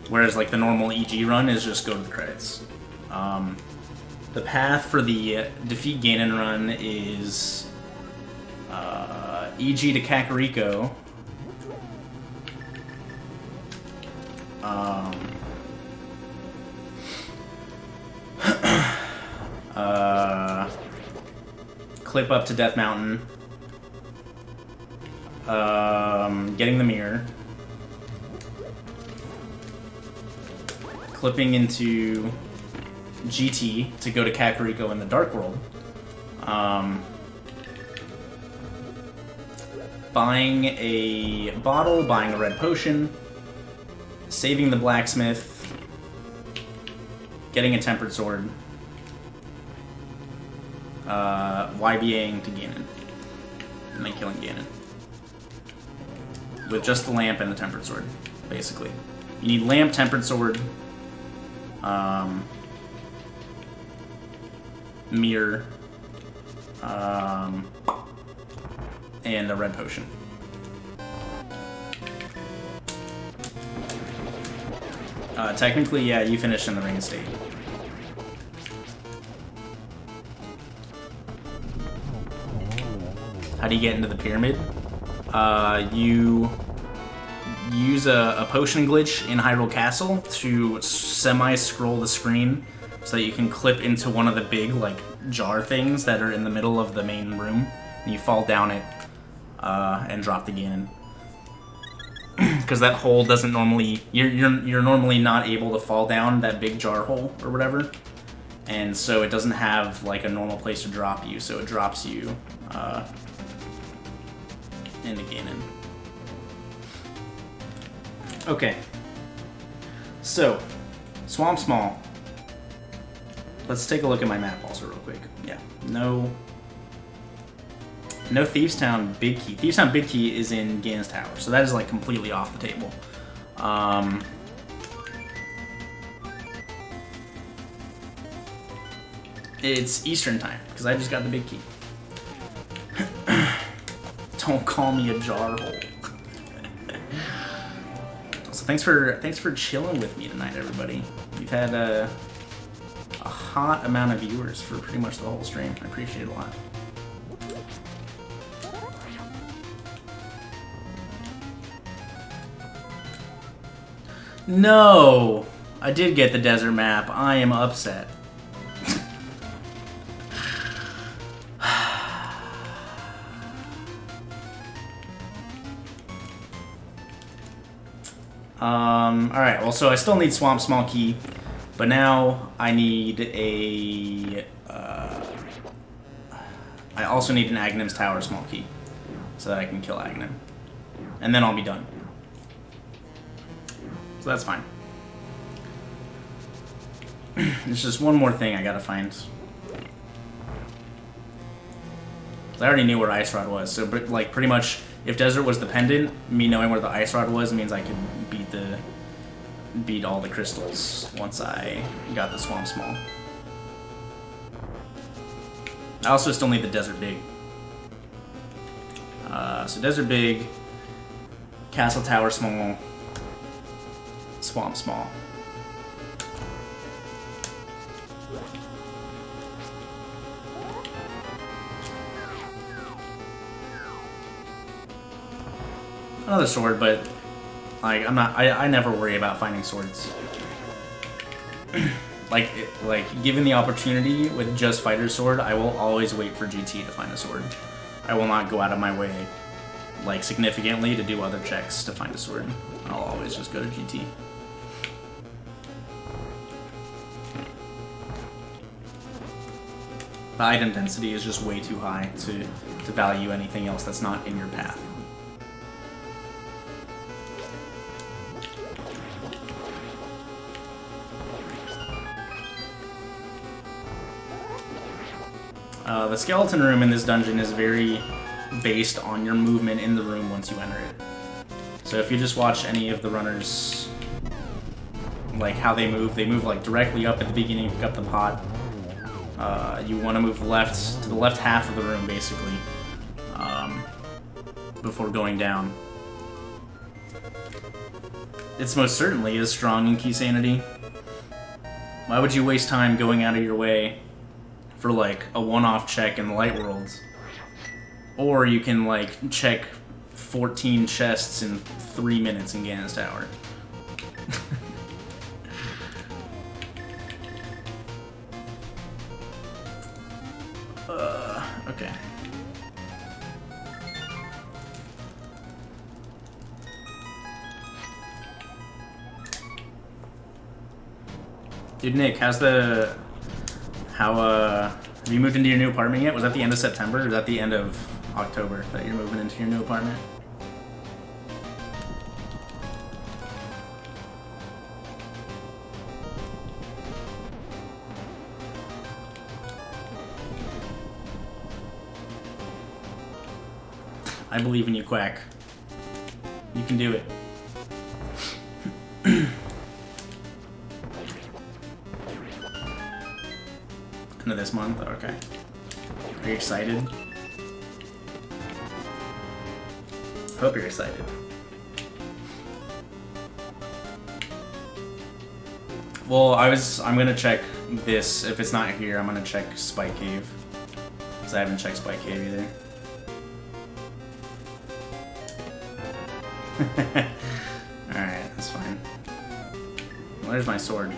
Speaker 1: Whereas like the normal EG run is just go to the credits. The path for the defeat Ganon run is EG to Kakariko. Clip up to Death Mountain. Getting the mirror. Clipping into GT to go to Kakariko in the Dark World. Buying a bottle, buying a red potion, saving the blacksmith, getting a tempered sword, YBAing to Ganon, and then killing Ganon. With just the lamp and the tempered sword, basically. You need lamp, tempered sword, mirror, and a red potion. Technically, yeah, you finished in the ring state. How do you get into the pyramid? You use a potion glitch in Hyrule Castle to semi-scroll the screen so that you can clip into one of the big, like, jar things that are in the middle of the main room. And you fall down it and drop the Ganon. Because that hole doesn't normally... You're normally not able to fall down that big jar hole or whatever. And so it doesn't have, like, a normal place to drop you, so it drops you into Ganon. Okay. So, Swamp Small. Let's take a look at my map also real quick. Yeah, no Thieves Town Big Key. Thieves Town Big Key is in Ganon's Tower, so that is like completely off the table. It's Eastern time, because I just got the Big Key. Don't call me a jar hole. So thanks for chilling with me tonight, everybody. You've had a hot amount of viewers for pretty much the whole stream. I appreciate it a lot. No! I did get the desert map. I am upset. Alright, well, so I still need Swamp Small Key, but now I need a... I also need an Aghanim's Tower Small Key, so that I can kill Aghanim. And then I'll be done. So that's fine. There's just one more thing I gotta find. I already knew where Ice Rod was, so like pretty much, if Desert was the pendant, me knowing where the Ice Rod was means I could beat all the crystals once I got the Swamp Small. I also still need the Desert Big. So Desert Big, Castle Tower Small, Swamp Small. Another sword, but like I never worry about finding swords. like given the opportunity with just fighter sword, I will always wait for GT to find a sword. I will not go out of my way, like significantly, to do other checks to find a sword. I'll always just go to GT. The item density is just way too high to value anything else that's not in your path. The skeleton room in this dungeon is very based on your movement in the room once you enter it. So if you just watch any of the runners, like how they move like directly up at the beginning, pick up the pot. You want to move left to the left half of the room, basically, before going down. It's most certainly as strong in Keysanity. Why would you waste time going out of your way for like a one-off check in the light worlds? Or you can like check 14 chests in 3 minutes in Ganon's Tower. Okay. Dude, Nick, have you moved into your new apartment yet? Was that the end of September or was that the end of October that you're moving into your new apartment? I believe in you, Quack. You can do it. End of this month? Okay. Are you excited? Hope you're excited. Well, I'm gonna check this. If it's not here, I'm gonna check Spike Cave. Because I haven't checked Spike Cave either. Alright, that's fine. Well, there's my sword.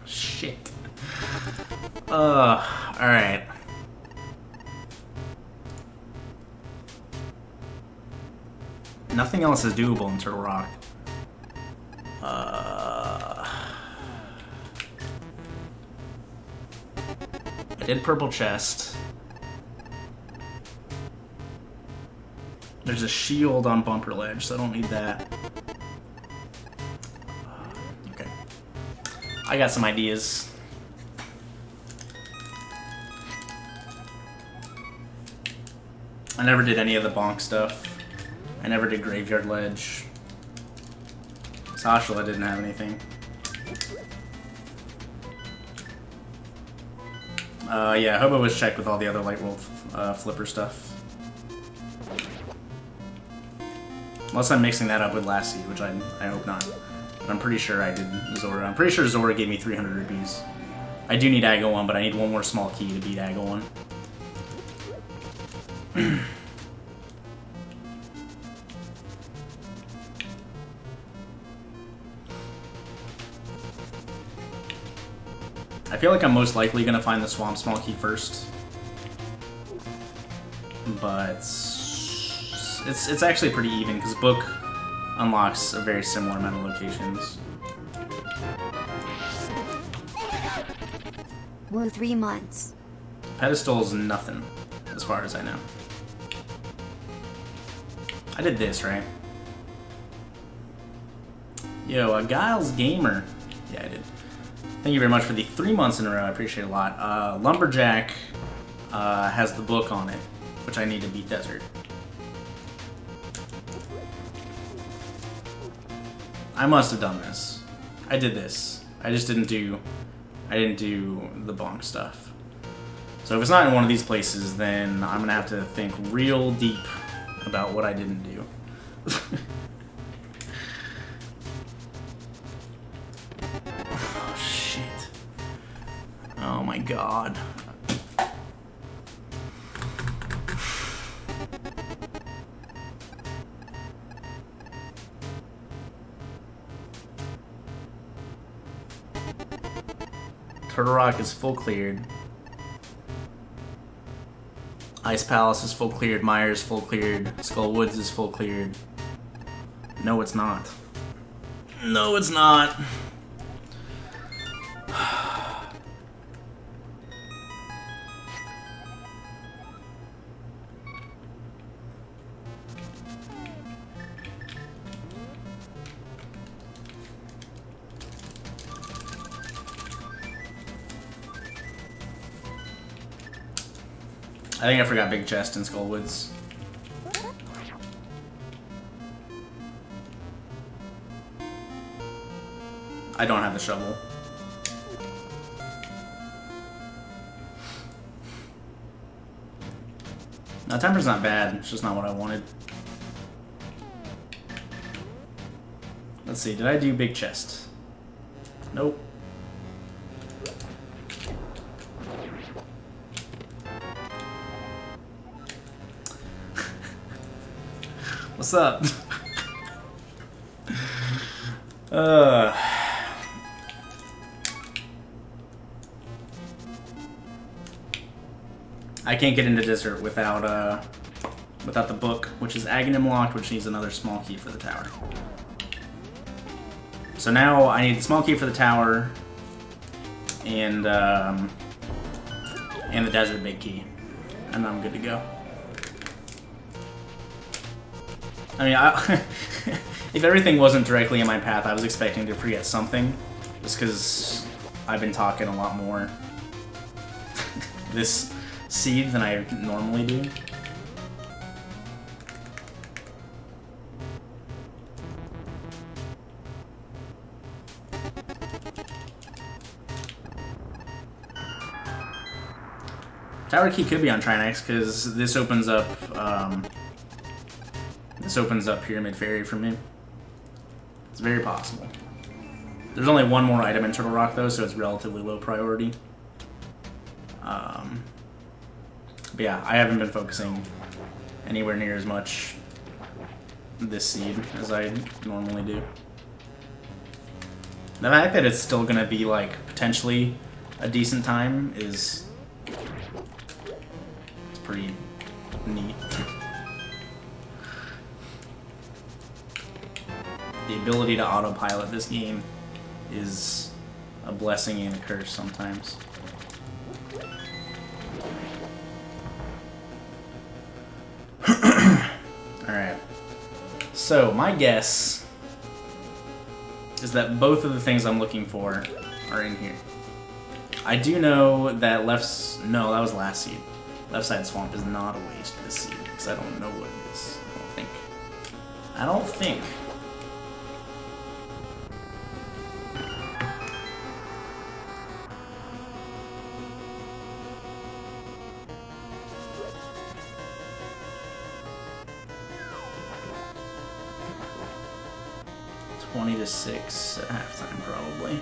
Speaker 1: Shit. Alright. Nothing else is doable in Turtle Rock. I did purple chest. There's a shield on Bumper Ledge, so I don't need that. Okay. I got some ideas. I never did any of the bonk stuff. I never did Graveyard Ledge. Sashal, I didn't have anything. Yeah, Hobo was checked with all the other Light World flipper stuff. Unless I'm mixing that up with Lassie, which I hope not. But I'm pretty sure I did Zora. I'm pretty sure Zora gave me 300 rupees. I do need Aggo 1, but I need one more small key to beat Aggo 1. I feel like I'm most likely gonna find the Swamp Small Key first. But it's actually pretty even, because Book unlocks a very similar amount of locations.
Speaker 2: Woo, 3 months.
Speaker 1: Pedestal's nothing, as far as I know. I did this, right? Yo, Giles Gamer. Yeah, I did. Thank you very much for the 3 months in a row. I appreciate it a lot. Lumberjack has the book on it, which I need to beat Desert. I must have done this. I did this. I just didn't do the bonk stuff. So if it's not in one of these places, then I'm gonna have to think real deep about what I didn't do. Oh shit. Oh my god. Turtle Rock is full cleared. Ice Palace is full cleared. Myers full cleared. Skull Woods is full cleared. No, it's not. No, it's not. I think I forgot Big Chest in Skull Woods. I don't have the shovel. No, temper's not bad. It's just not what I wanted. Let's see. Did I do Big Chest? Nope. What's up? I can't get into Desert without the book, which is Aghanim locked, which needs another small key for the tower. So now I need the small key for the tower and the Desert big key, and I'm good to go. I mean, if everything wasn't directly in my path, I was expecting to forget something, just because I've been talking a lot more this seed than I normally do. Tower key could be on Trinex, because this opens up Pyramid Fairy for me. It's very possible. There's only one more item in Turtle Rock, though, so it's relatively low priority. But yeah, I haven't been focusing anywhere near as much this seed as I normally do. The fact that it's still gonna be, like, potentially a decent time is... it's pretty neat. The ability to autopilot this game is a blessing and a curse sometimes. Alright. So, my guess is that both of the things I'm looking for are in here. I do know that no, that was last seed. Left side swamp is not a waste this seed, because I don't know what it is. I don't think. To 6 at halftime, probably.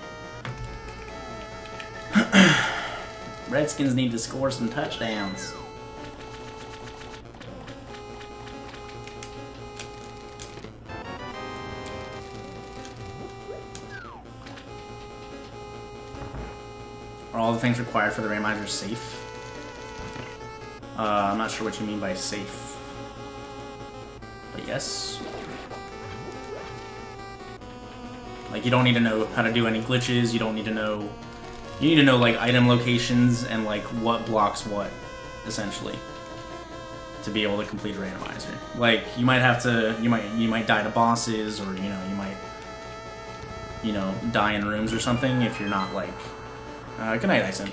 Speaker 1: Redskins need to score some touchdowns. Are all the things required for the Randomizer safe? I'm not sure what you mean by safe. But yes. Like, you don't need to know how to do any glitches, you don't need to know... You need to know, like, item locations and, like, what blocks what, essentially, to be able to complete a randomizer. Like, you might have to... You might die to bosses, or, you know, die in rooms or something if you're not, like... good night, Ison.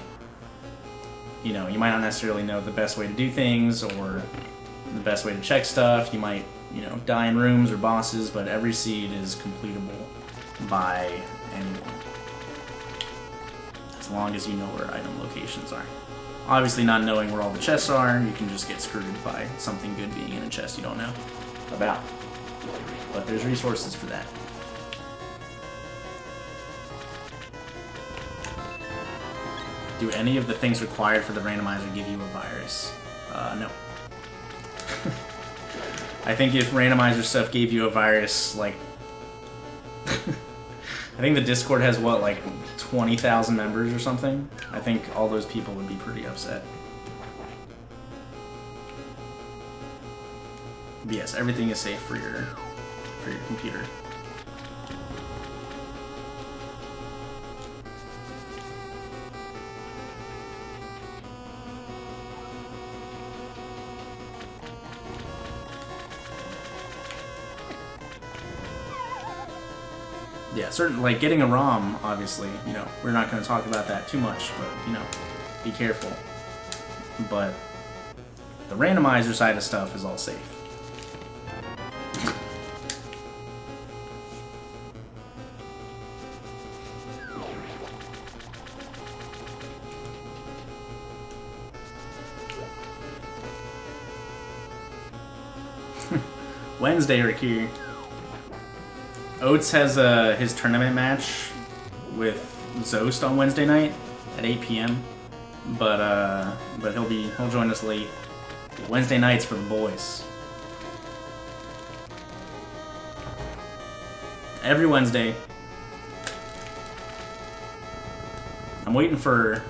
Speaker 1: You know, you might not necessarily know the best way to do things, or the best way to check stuff. You might, you know, die in rooms or bosses, but every seed is completable by anyone, as long as you know where item locations are. Obviously, not knowing where all the chests are, you can just get screwed by something good being in a chest you don't know about. But there's resources for that. Do any of the things required for the randomizer give you a virus? No. I think if randomizer stuff gave you a virus, like... I think the Discord has, what, like 20,000 members or something? I think all those people would be pretty upset. But yes, everything is safe for your computer. Yeah, certain, like getting a ROM, obviously, you know, we're not going to talk about that too much, but, you know, be careful. But the randomizer side of stuff is all safe. Wednesday, Ricky. Oates has his tournament match with Zost on Wednesday night at 8 p.m. But he'll join us late. Wednesday nights for the boys. Every Wednesday. I'm waiting for.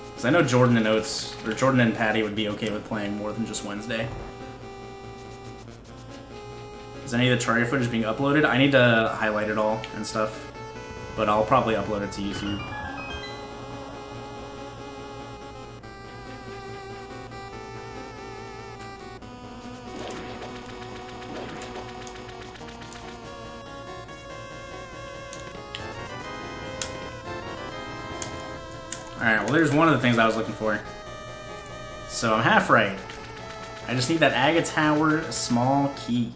Speaker 1: Because I know Jordan and Oates, or Jordan and Patty would be okay with playing more than just Wednesday. Is any of the Terraria footage being uploaded? I need to highlight it all and stuff, but I'll probably upload it to YouTube. Alright, well there's one of the things I was looking for. So I'm half right. I just need that Aga Tower small key.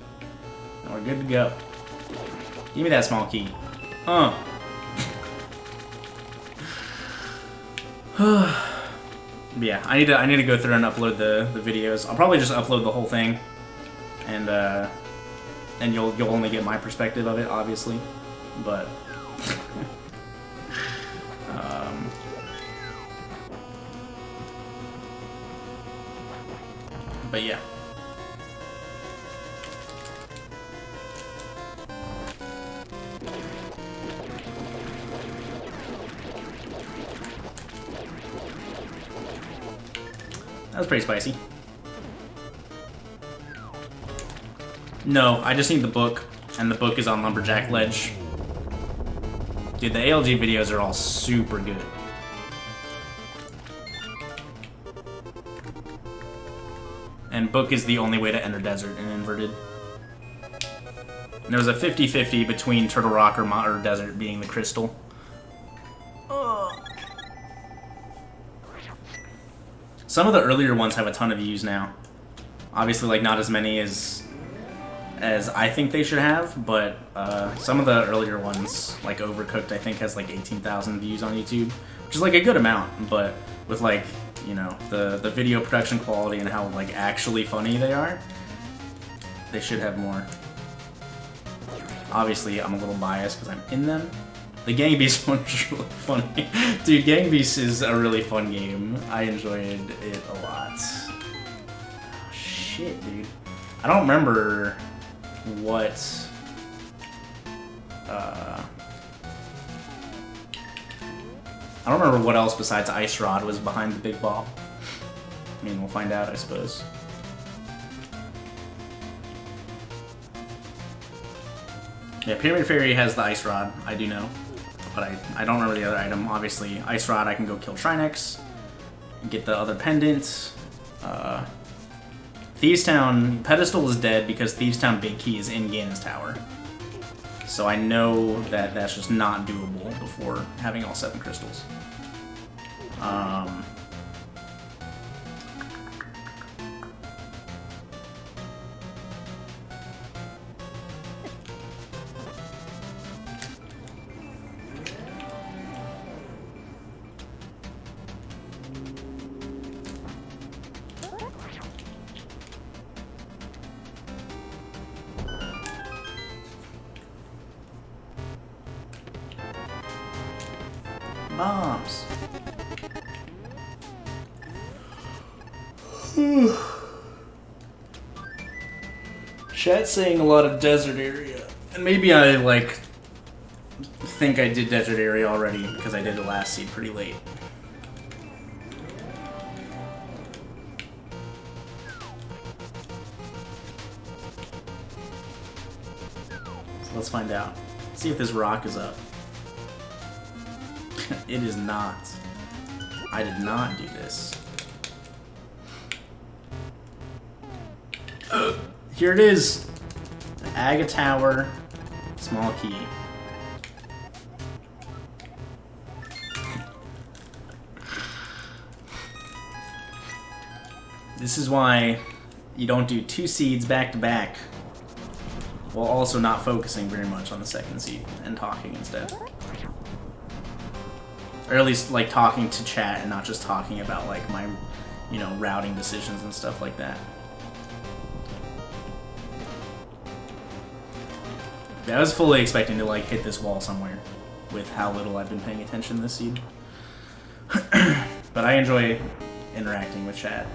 Speaker 1: And we're good to go. Give me that small key. Yeah, I need to go through and upload the videos. I'll probably just upload the whole thing. And you'll only get my perspective of it, obviously. But but yeah. That was pretty spicy. No, I just need the book, and the book is on Lumberjack Ledge. Dude, the ALG videos are all super good. And book is the only way to enter desert in Inverted. And there was a 50-50 between Turtle Rock or desert being the crystal. Some of the earlier ones have a ton of views now. Obviously, like, not as many as I think they should have, but some of the earlier ones, like Overcooked, I think has like 18,000 views on YouTube, which is like a good amount, but with like, you know, the video production quality and how like actually funny they are, they should have more. Obviously, I'm a little biased because I'm in them. The Gang Beasts one is really funny. Dude, Gang Beasts is a really fun game. I enjoyed it a lot. Oh, shit, dude. I don't remember what... I don't remember what else besides Ice Rod was behind the big ball. I mean, we'll find out, I suppose. Yeah, Pyramid Fairy has the Ice Rod, I do know. But I don't remember the other item. Obviously, Ice Rod, I can go kill Trinex, get the other pendant. Thieves Town, Pedestal is dead because Thieves Town Big Key is in Ganon's Tower. So I know that that's just not doable before having all 7 crystals. Bombs. Chat's saying a lot of desert area. And maybe I, like, think I did desert area already because I did the last seed pretty late. So let's find out. See if this rock is up. It is not. I did not do this. Here it is. Aga Tower, small key. This is why you don't do 2 seeds back to back, while also not focusing very much on the second seed and talking instead. Or at least, like, talking to chat and not just talking about, like, my, you know, routing decisions and stuff like that. Yeah, I was fully expecting to, like, hit this wall somewhere with how little I've been paying attention this seed. But I enjoy interacting with chat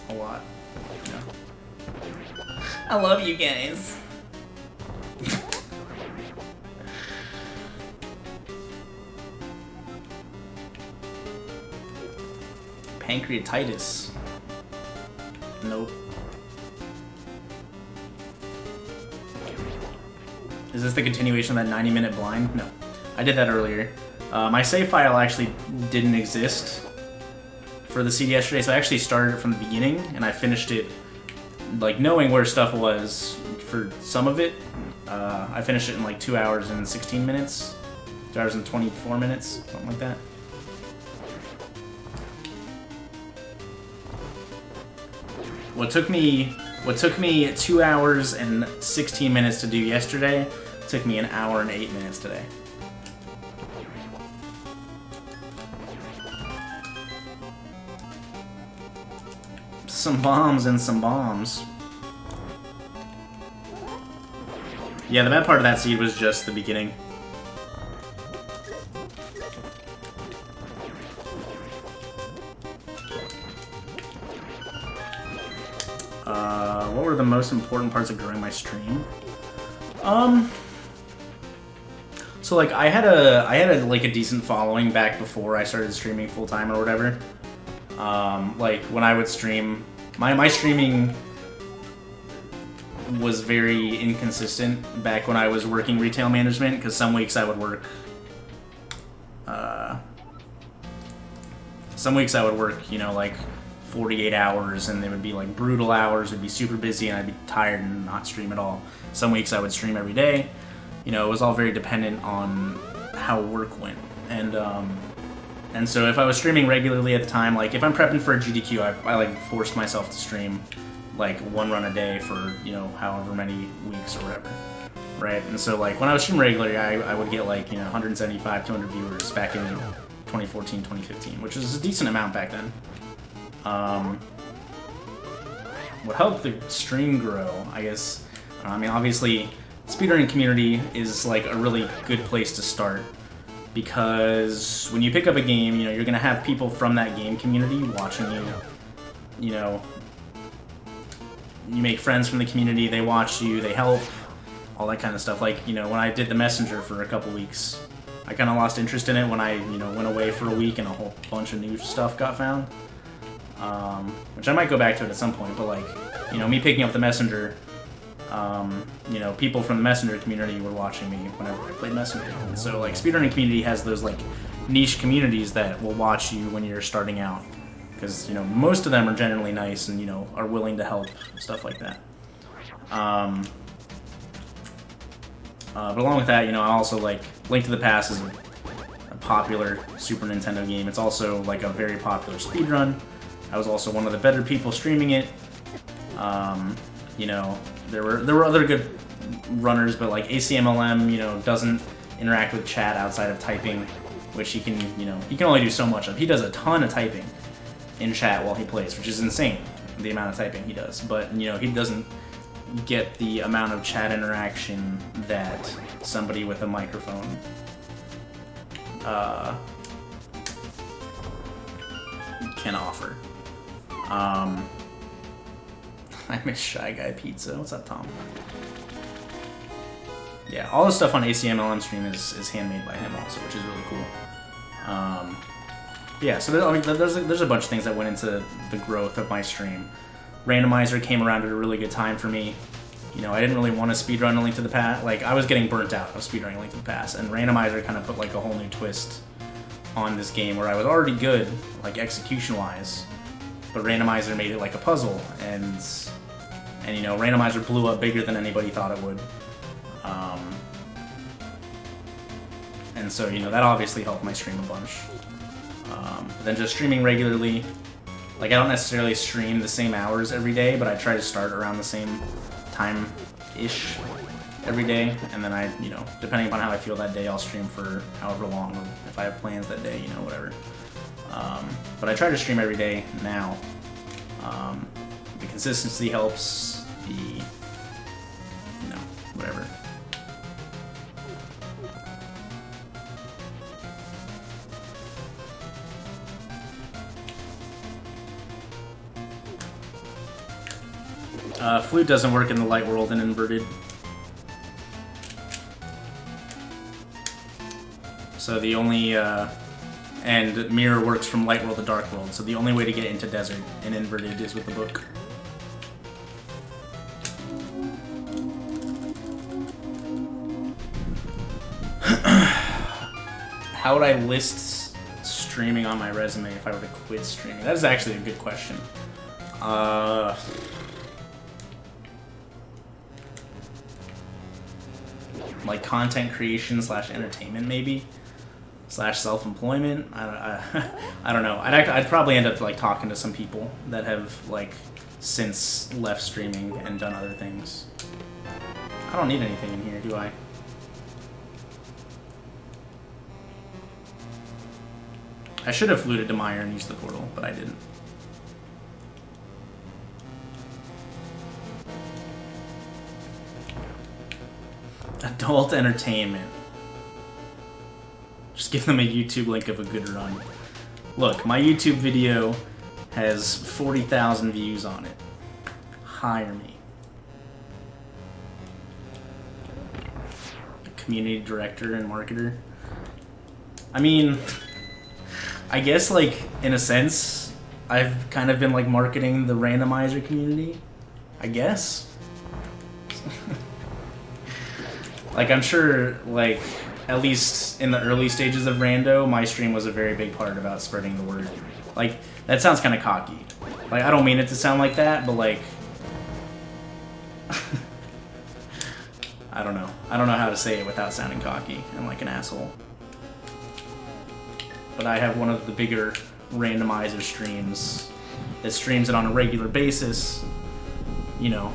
Speaker 1: a lot. You know? I love you guys. Pancreatitis. Nope. Is this the continuation of that 90-minute blind? No. I did that earlier. My save file actually didn't exist for the seed yesterday, so I actually started it from the beginning, and I finished it, like, knowing where stuff was for some of it. I finished it in, like, 2 hours and 16 minutes. 2 hours and 24 minutes, something like that. What took me 2 hours and 16 minutes to do yesterday took me 1 hour and 8 minutes today. Some bombs and some bombs. Yeah, the bad part of that seed was just the beginning. What were the most important parts of growing my stream? So like I had a like a decent following back before I started streaming full time or whatever. Like when I would stream, my streaming was very inconsistent back when I was working retail management, because some weeks I would work you know, like 48 hours, and they would be like brutal hours. It'd be super busy and I'd be tired and not stream at all. Some weeks I would stream every day. You know, it was all very dependent on how work went. And so if I was streaming regularly at the time, like if I'm prepping for a GDQ, I like forced myself to stream like 1 run a day for, you know, however many weeks or whatever, right? And so like when I was streaming regularly, I would get like, you know, 175, 200 viewers back in 2014, 2015, which was a decent amount back then. What helped the stream grow, I guess, I mean, obviously, speedrunning community is like a really good place to start, because when you pick up a game, you know, you're gonna have people from that game community watching you. You know, you make friends from the community, they watch you, they help, all that kind of stuff. Like, you know, when I did the Messenger for a couple weeks, I kind of lost interest in it when I, you know, went away for a week and a whole bunch of new stuff got found. Which I might go back to it at some point, but like, you know, me picking up the Messenger, you know, people from the Messenger community were watching me whenever I played Messenger. And so like, speedrunning community has those like niche communities that will watch you when you're starting out, because, you know, most of them are generally nice and, you know, are willing to help, stuff like that. But along with that, you know, I also like Link to the Past is a popular Super Nintendo game. It's also like a very popular speedrun. I was also one of the better people streaming it. You know, there were other good runners, but like ACMLM, you know, doesn't interact with chat outside of typing, which he can, you know, he can only do so much of. He does a ton of typing in chat while he plays, which is insane, the amount of typing he does. But, you know, he doesn't get the amount of chat interaction that somebody with a microphone can offer. I miss Shy Guy Pizza. What's up, Tom? Yeah, all the stuff on ACMLM stream is handmade by him also, which is really cool. Yeah, so there's a bunch of things that went into the growth of my stream. Randomizer came around at a really good time for me. You know, I didn't really want to speedrun A Link to the Past. Like, I was getting burnt out of speedrunning A Link to the Past, and Randomizer kind of put like a whole new twist on this game where I was already good, like execution-wise, but Randomizer made it like a puzzle, and you know, Randomizer blew up bigger than anybody thought it would. And so, you know, that obviously helped my stream a bunch. But then just streaming regularly, like I don't necessarily stream the same hours every day, but I try to start around the same time-ish every day, and then I, you know, depending upon how I feel that day, I'll stream for however long, or if I have plans that day, you know, whatever. But I try to stream every day now. The consistency helps, you know, whatever. Flute doesn't work in the light world and inverted. So the only, and mirror works from light world to dark world, so the only way to get into desert and inverted is with the book. How would I list streaming on my resume if I were to quit streaming? That is actually a good question. Like content creation / entertainment maybe / self-employment. I don't know. I'd probably end up like talking to some people that have like since left streaming and done other things. I don't need anything in here, do I? I should have fluted to Meyer and used the portal, but I didn't. Adult entertainment. Just give them a YouTube link of a good run. Look, my YouTube video has 40,000 views on it. Hire me. Community director and marketer. I mean, I guess like in a sense, I've kind of been like marketing the Randomizer community. I guess. Like, I'm sure, like, at least in the early stages of Rando, my stream was a very big part about spreading the word. Like, that sounds kind of cocky. Like, I don't mean it to sound like that, but, like... I don't know. I don't know how to say it without sounding cocky and like an asshole. But I have one of the bigger Randomizer streams that streams it on a regular basis, you know.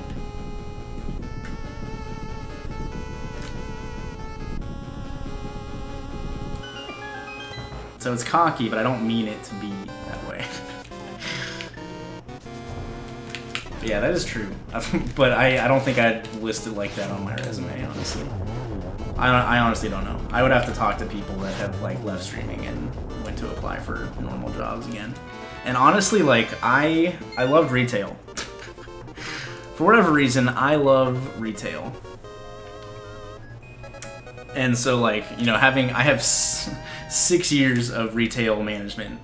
Speaker 1: So it's cocky, but I don't mean it to be that way. But yeah, that is true. But I don't think I'd list it like that on my resume, honestly. I honestly don't know. I would have to talk to people that have like left streaming and went to apply for normal jobs again. And honestly, like I loved retail. For whatever reason, I love retail. And so like, you know, I have 6 years of retail management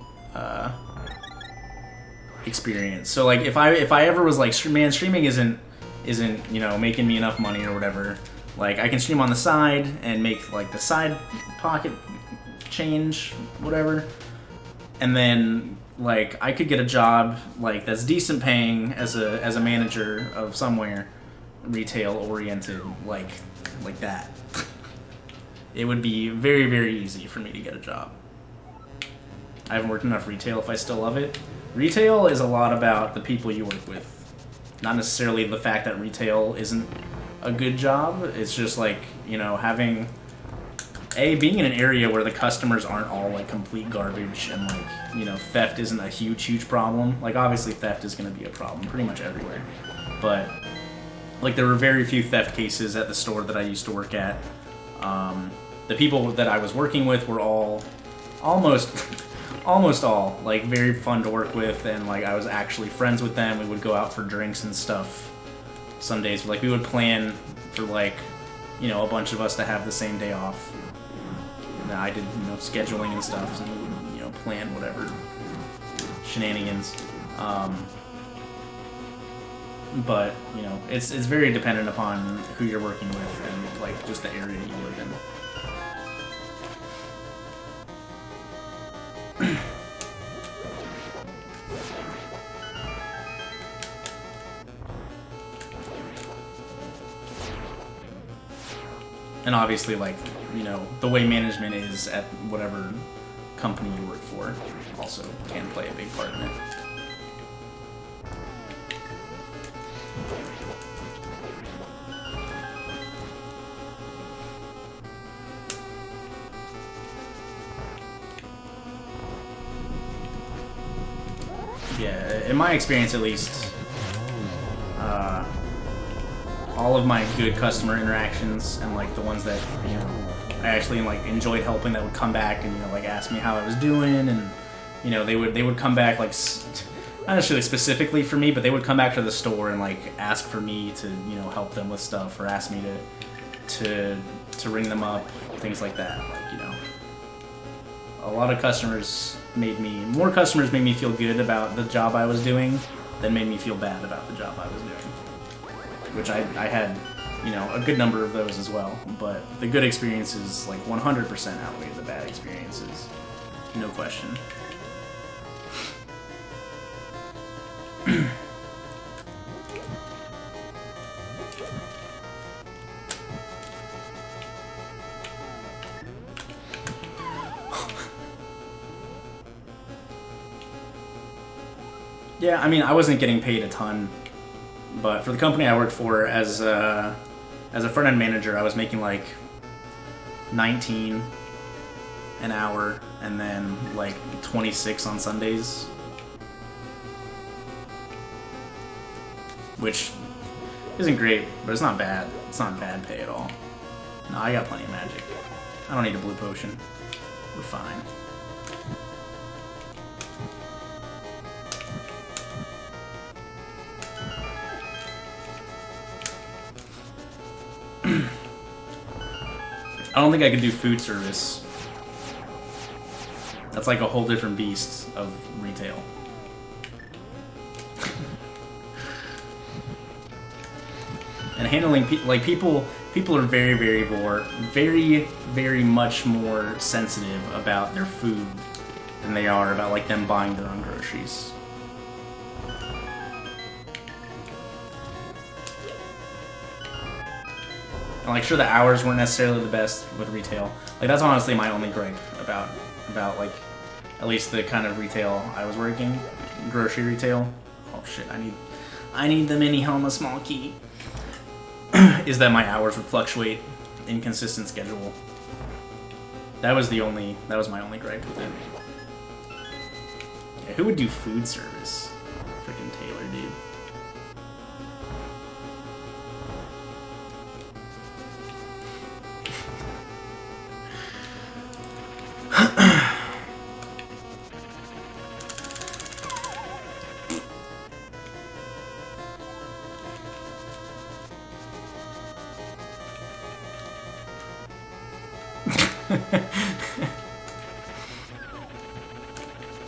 Speaker 1: experience. So like if I ever was like, man, streaming isn't you know making me enough money or whatever, like I can stream on the side and make like the side pocket change, whatever, and then like I could get a job like that's decent paying as a manager of somewhere retail oriented, like that. It would be very, very easy for me to get a job. I haven't worked enough retail if I still love it. Retail is a lot about the people you work with. Not necessarily the fact that retail isn't a good job. It's just like, you know, being in an area where the customers aren't all like complete garbage and like, you know, theft isn't a huge problem. Like obviously theft is going to be a problem pretty much everywhere. But like there were very few theft cases at the store that I used to work at. The people that I was working with were all almost almost all, like, very fun to work with, and like I was actually friends with them. We would go out for drinks and stuff. Some days, like, we would plan for, like, you know, a bunch of us to have the same day off. And I did, you know, scheduling and stuff, and we would, you know, plan whatever shenanigans. But, you know, it's very dependent upon who you're working with and, like, just the area you live in. And obviously, like, you know, the way management is at whatever company you work for also can play a big part in it. Yeah, in my experience at least, all of my good customer interactions and like the ones that, you know, I actually like enjoyed helping, that would come back and, you know, like ask me how I was doing, and, you know, they would come back like not necessarily specifically for me, but they would come back to the store and like ask for me to, you know, help them with stuff, or ask me to ring them up, things like that. Like, you know, a lot of more customers made me feel good about the job I was doing than made me feel bad about the job I was doing. Which I had, you know, a good number of those as well. But the good experiences, like, 100% outweigh the bad experiences. No question. Yeah, I mean, I wasn't getting paid a ton, but for the company I worked for as a front-end manager, I was making like 19 an hour, and then like 26 on Sundays, which isn't great, but it's not bad. It's not bad pay at all. No, I got plenty of magic. I don't need a blue potion. We're fine. I don't think I could do food service. That's like a whole different beast of retail. And handling people are very much more sensitive about their food than they are about like them buying their own groceries. And like, sure, the hours weren't necessarily the best with retail. Like, that's honestly my only gripe about like at least the kind of retail I was working, grocery retail. Oh shit, I need the mini Helma small key. Is that my hours would fluctuate, inconsistent schedule. That was my only gripe with it. Yeah, who would do food service? Freaking Taylor, dude.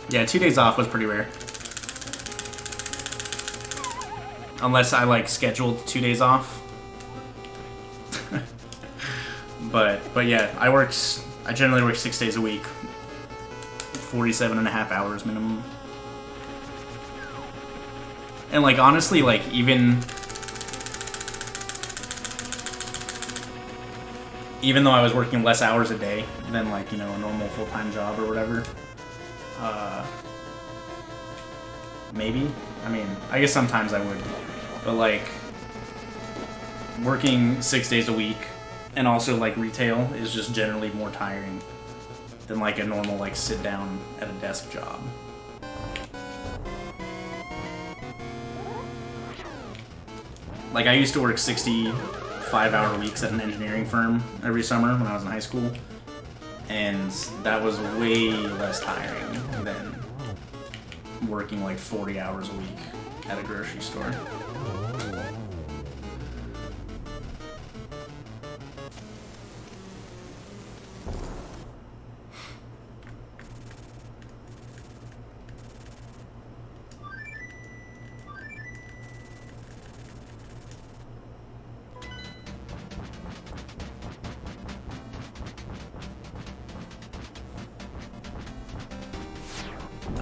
Speaker 1: Yeah, 2 days off was pretty rare. Unless I like scheduled 2 days off. but yeah, I generally work 6 days a week. 47.5 hours minimum. And like, honestly, like, even though I was working less hours a day than, like, you know, a normal full-time job or whatever, maybe? I mean, I guess sometimes I would, but like, working 6 days a week and also like retail is just generally more tiring than like a normal like sit down at a desk job. Like, I used to work 65-hour weeks at an engineering firm every summer when I was in high school, and that was way less tiring than working like 40 hours a week at a grocery store.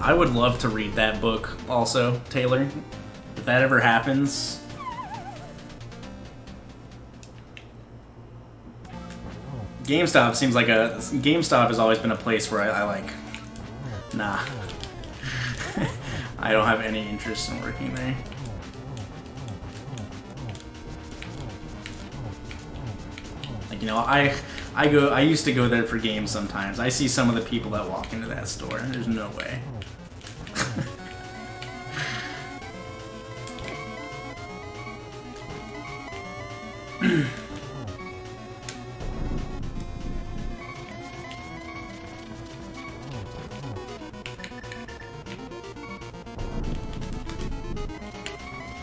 Speaker 1: I would love to read that book also, Taylor. If that ever happens. GameStop seems like a... GameStop has always been a place where I like... Nah. I don't have any interest in working there. Like, you know, I used to go there for games sometimes. I see some of the people that walk into that store. There's no way.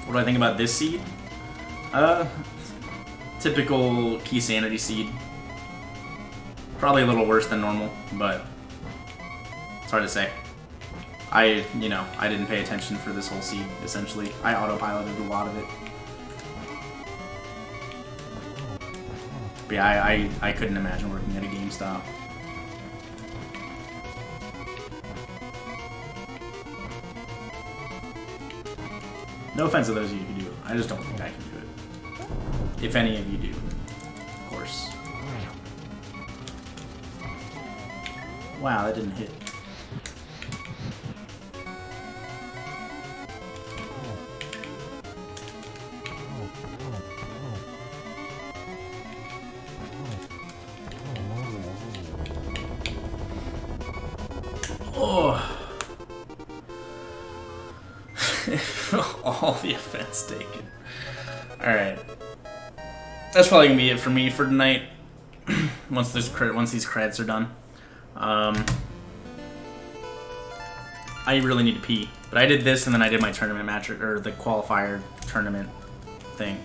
Speaker 1: What do I think about this seed? Typical Keysanity seed. Probably a little worse than normal, but it's hard to say. I didn't pay attention for this whole seed, essentially. I autopiloted a lot of it. But yeah, I couldn't imagine working at a GameStop. No offense to those of you who do. I just don't think I can do it. If any of you do, of course. Wow, that didn't hit. Oh. All the offense taken. Alright. That's probably gonna be it for me for tonight. once these creds are done. I really need to pee. But I did this and then I did my tournament match, or the qualifier tournament thing.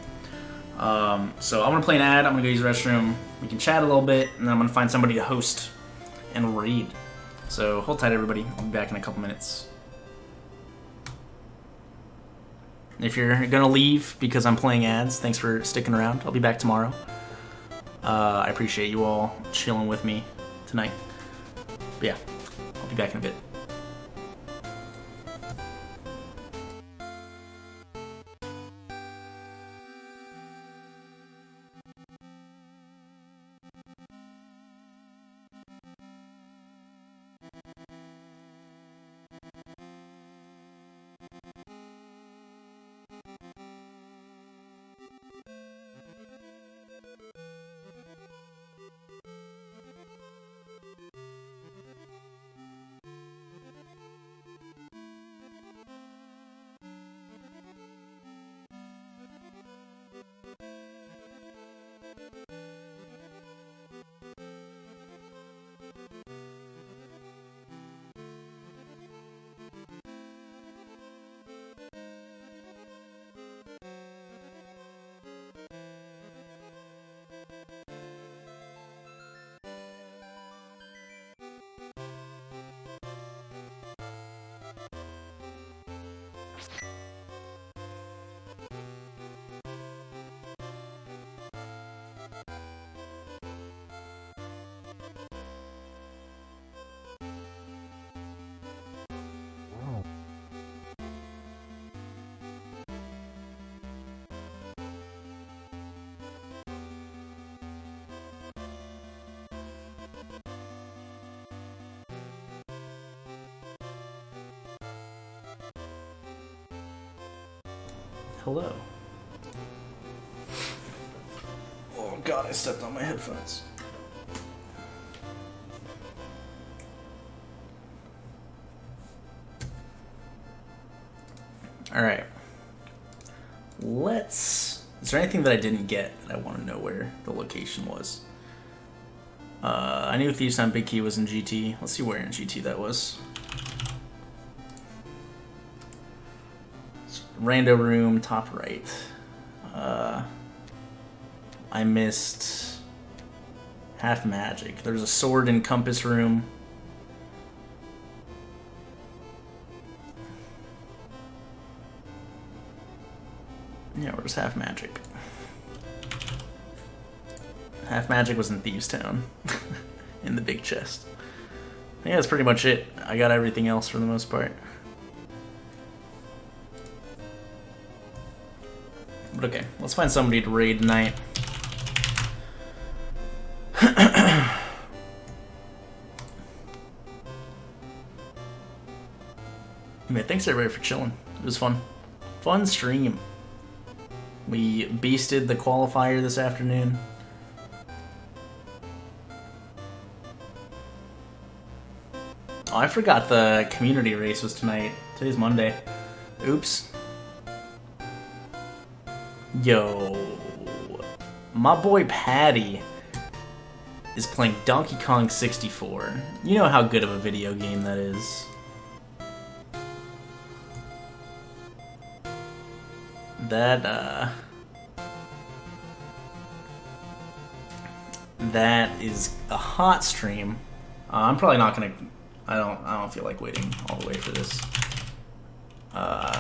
Speaker 1: So I'm gonna play an ad, I'm gonna go use the restroom, we can chat a little bit, and then I'm gonna find somebody to host and read. So hold tight everybody, I'll be back in a couple minutes. If you're gonna leave because I'm playing ads, thanks for sticking around. I'll be back tomorrow. I appreciate you all chilling with me tonight. But yeah, I'll be back in a bit. Hello. Oh god, I stepped on my headphones. Alright. Is there anything that I didn't get that I want to know where the location was? I knew Thieves on Big Key was in GT. Let's see where in GT that was. Rando room, top right. I missed half magic. There's a sword and compass room. Yeah, where's half magic? Half magic was in Thieves Town. In the big chest. I think that's pretty much it. I got everything else for the most part. But okay, let's find somebody to raid tonight. Man, thanks everybody for chilling. It was fun. Fun stream. We beasted the qualifier this afternoon. Oh, I forgot the community race was tonight. Today's Monday. Oops. Yo. My boy Patty is playing Donkey Kong 64. You know how good of a video game that is. That is a hot stream. I'm probably not gonna. I don't feel like waiting all the way for this. All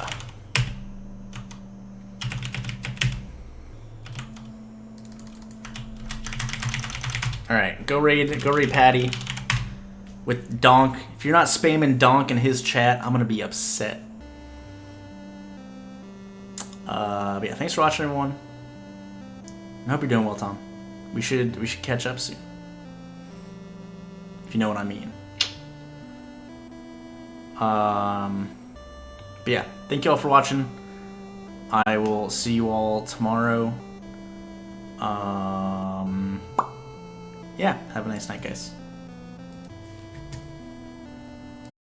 Speaker 1: right, go raid Patty with Donk. If you're not spamming Donk in his chat, I'm gonna be upset. But yeah, thanks for watching, everyone. I hope you're doing well, Tom. We should catch up soon, if you know what I mean. But yeah, thank you all for watching. I will see you all tomorrow. Yeah, have a nice night, guys.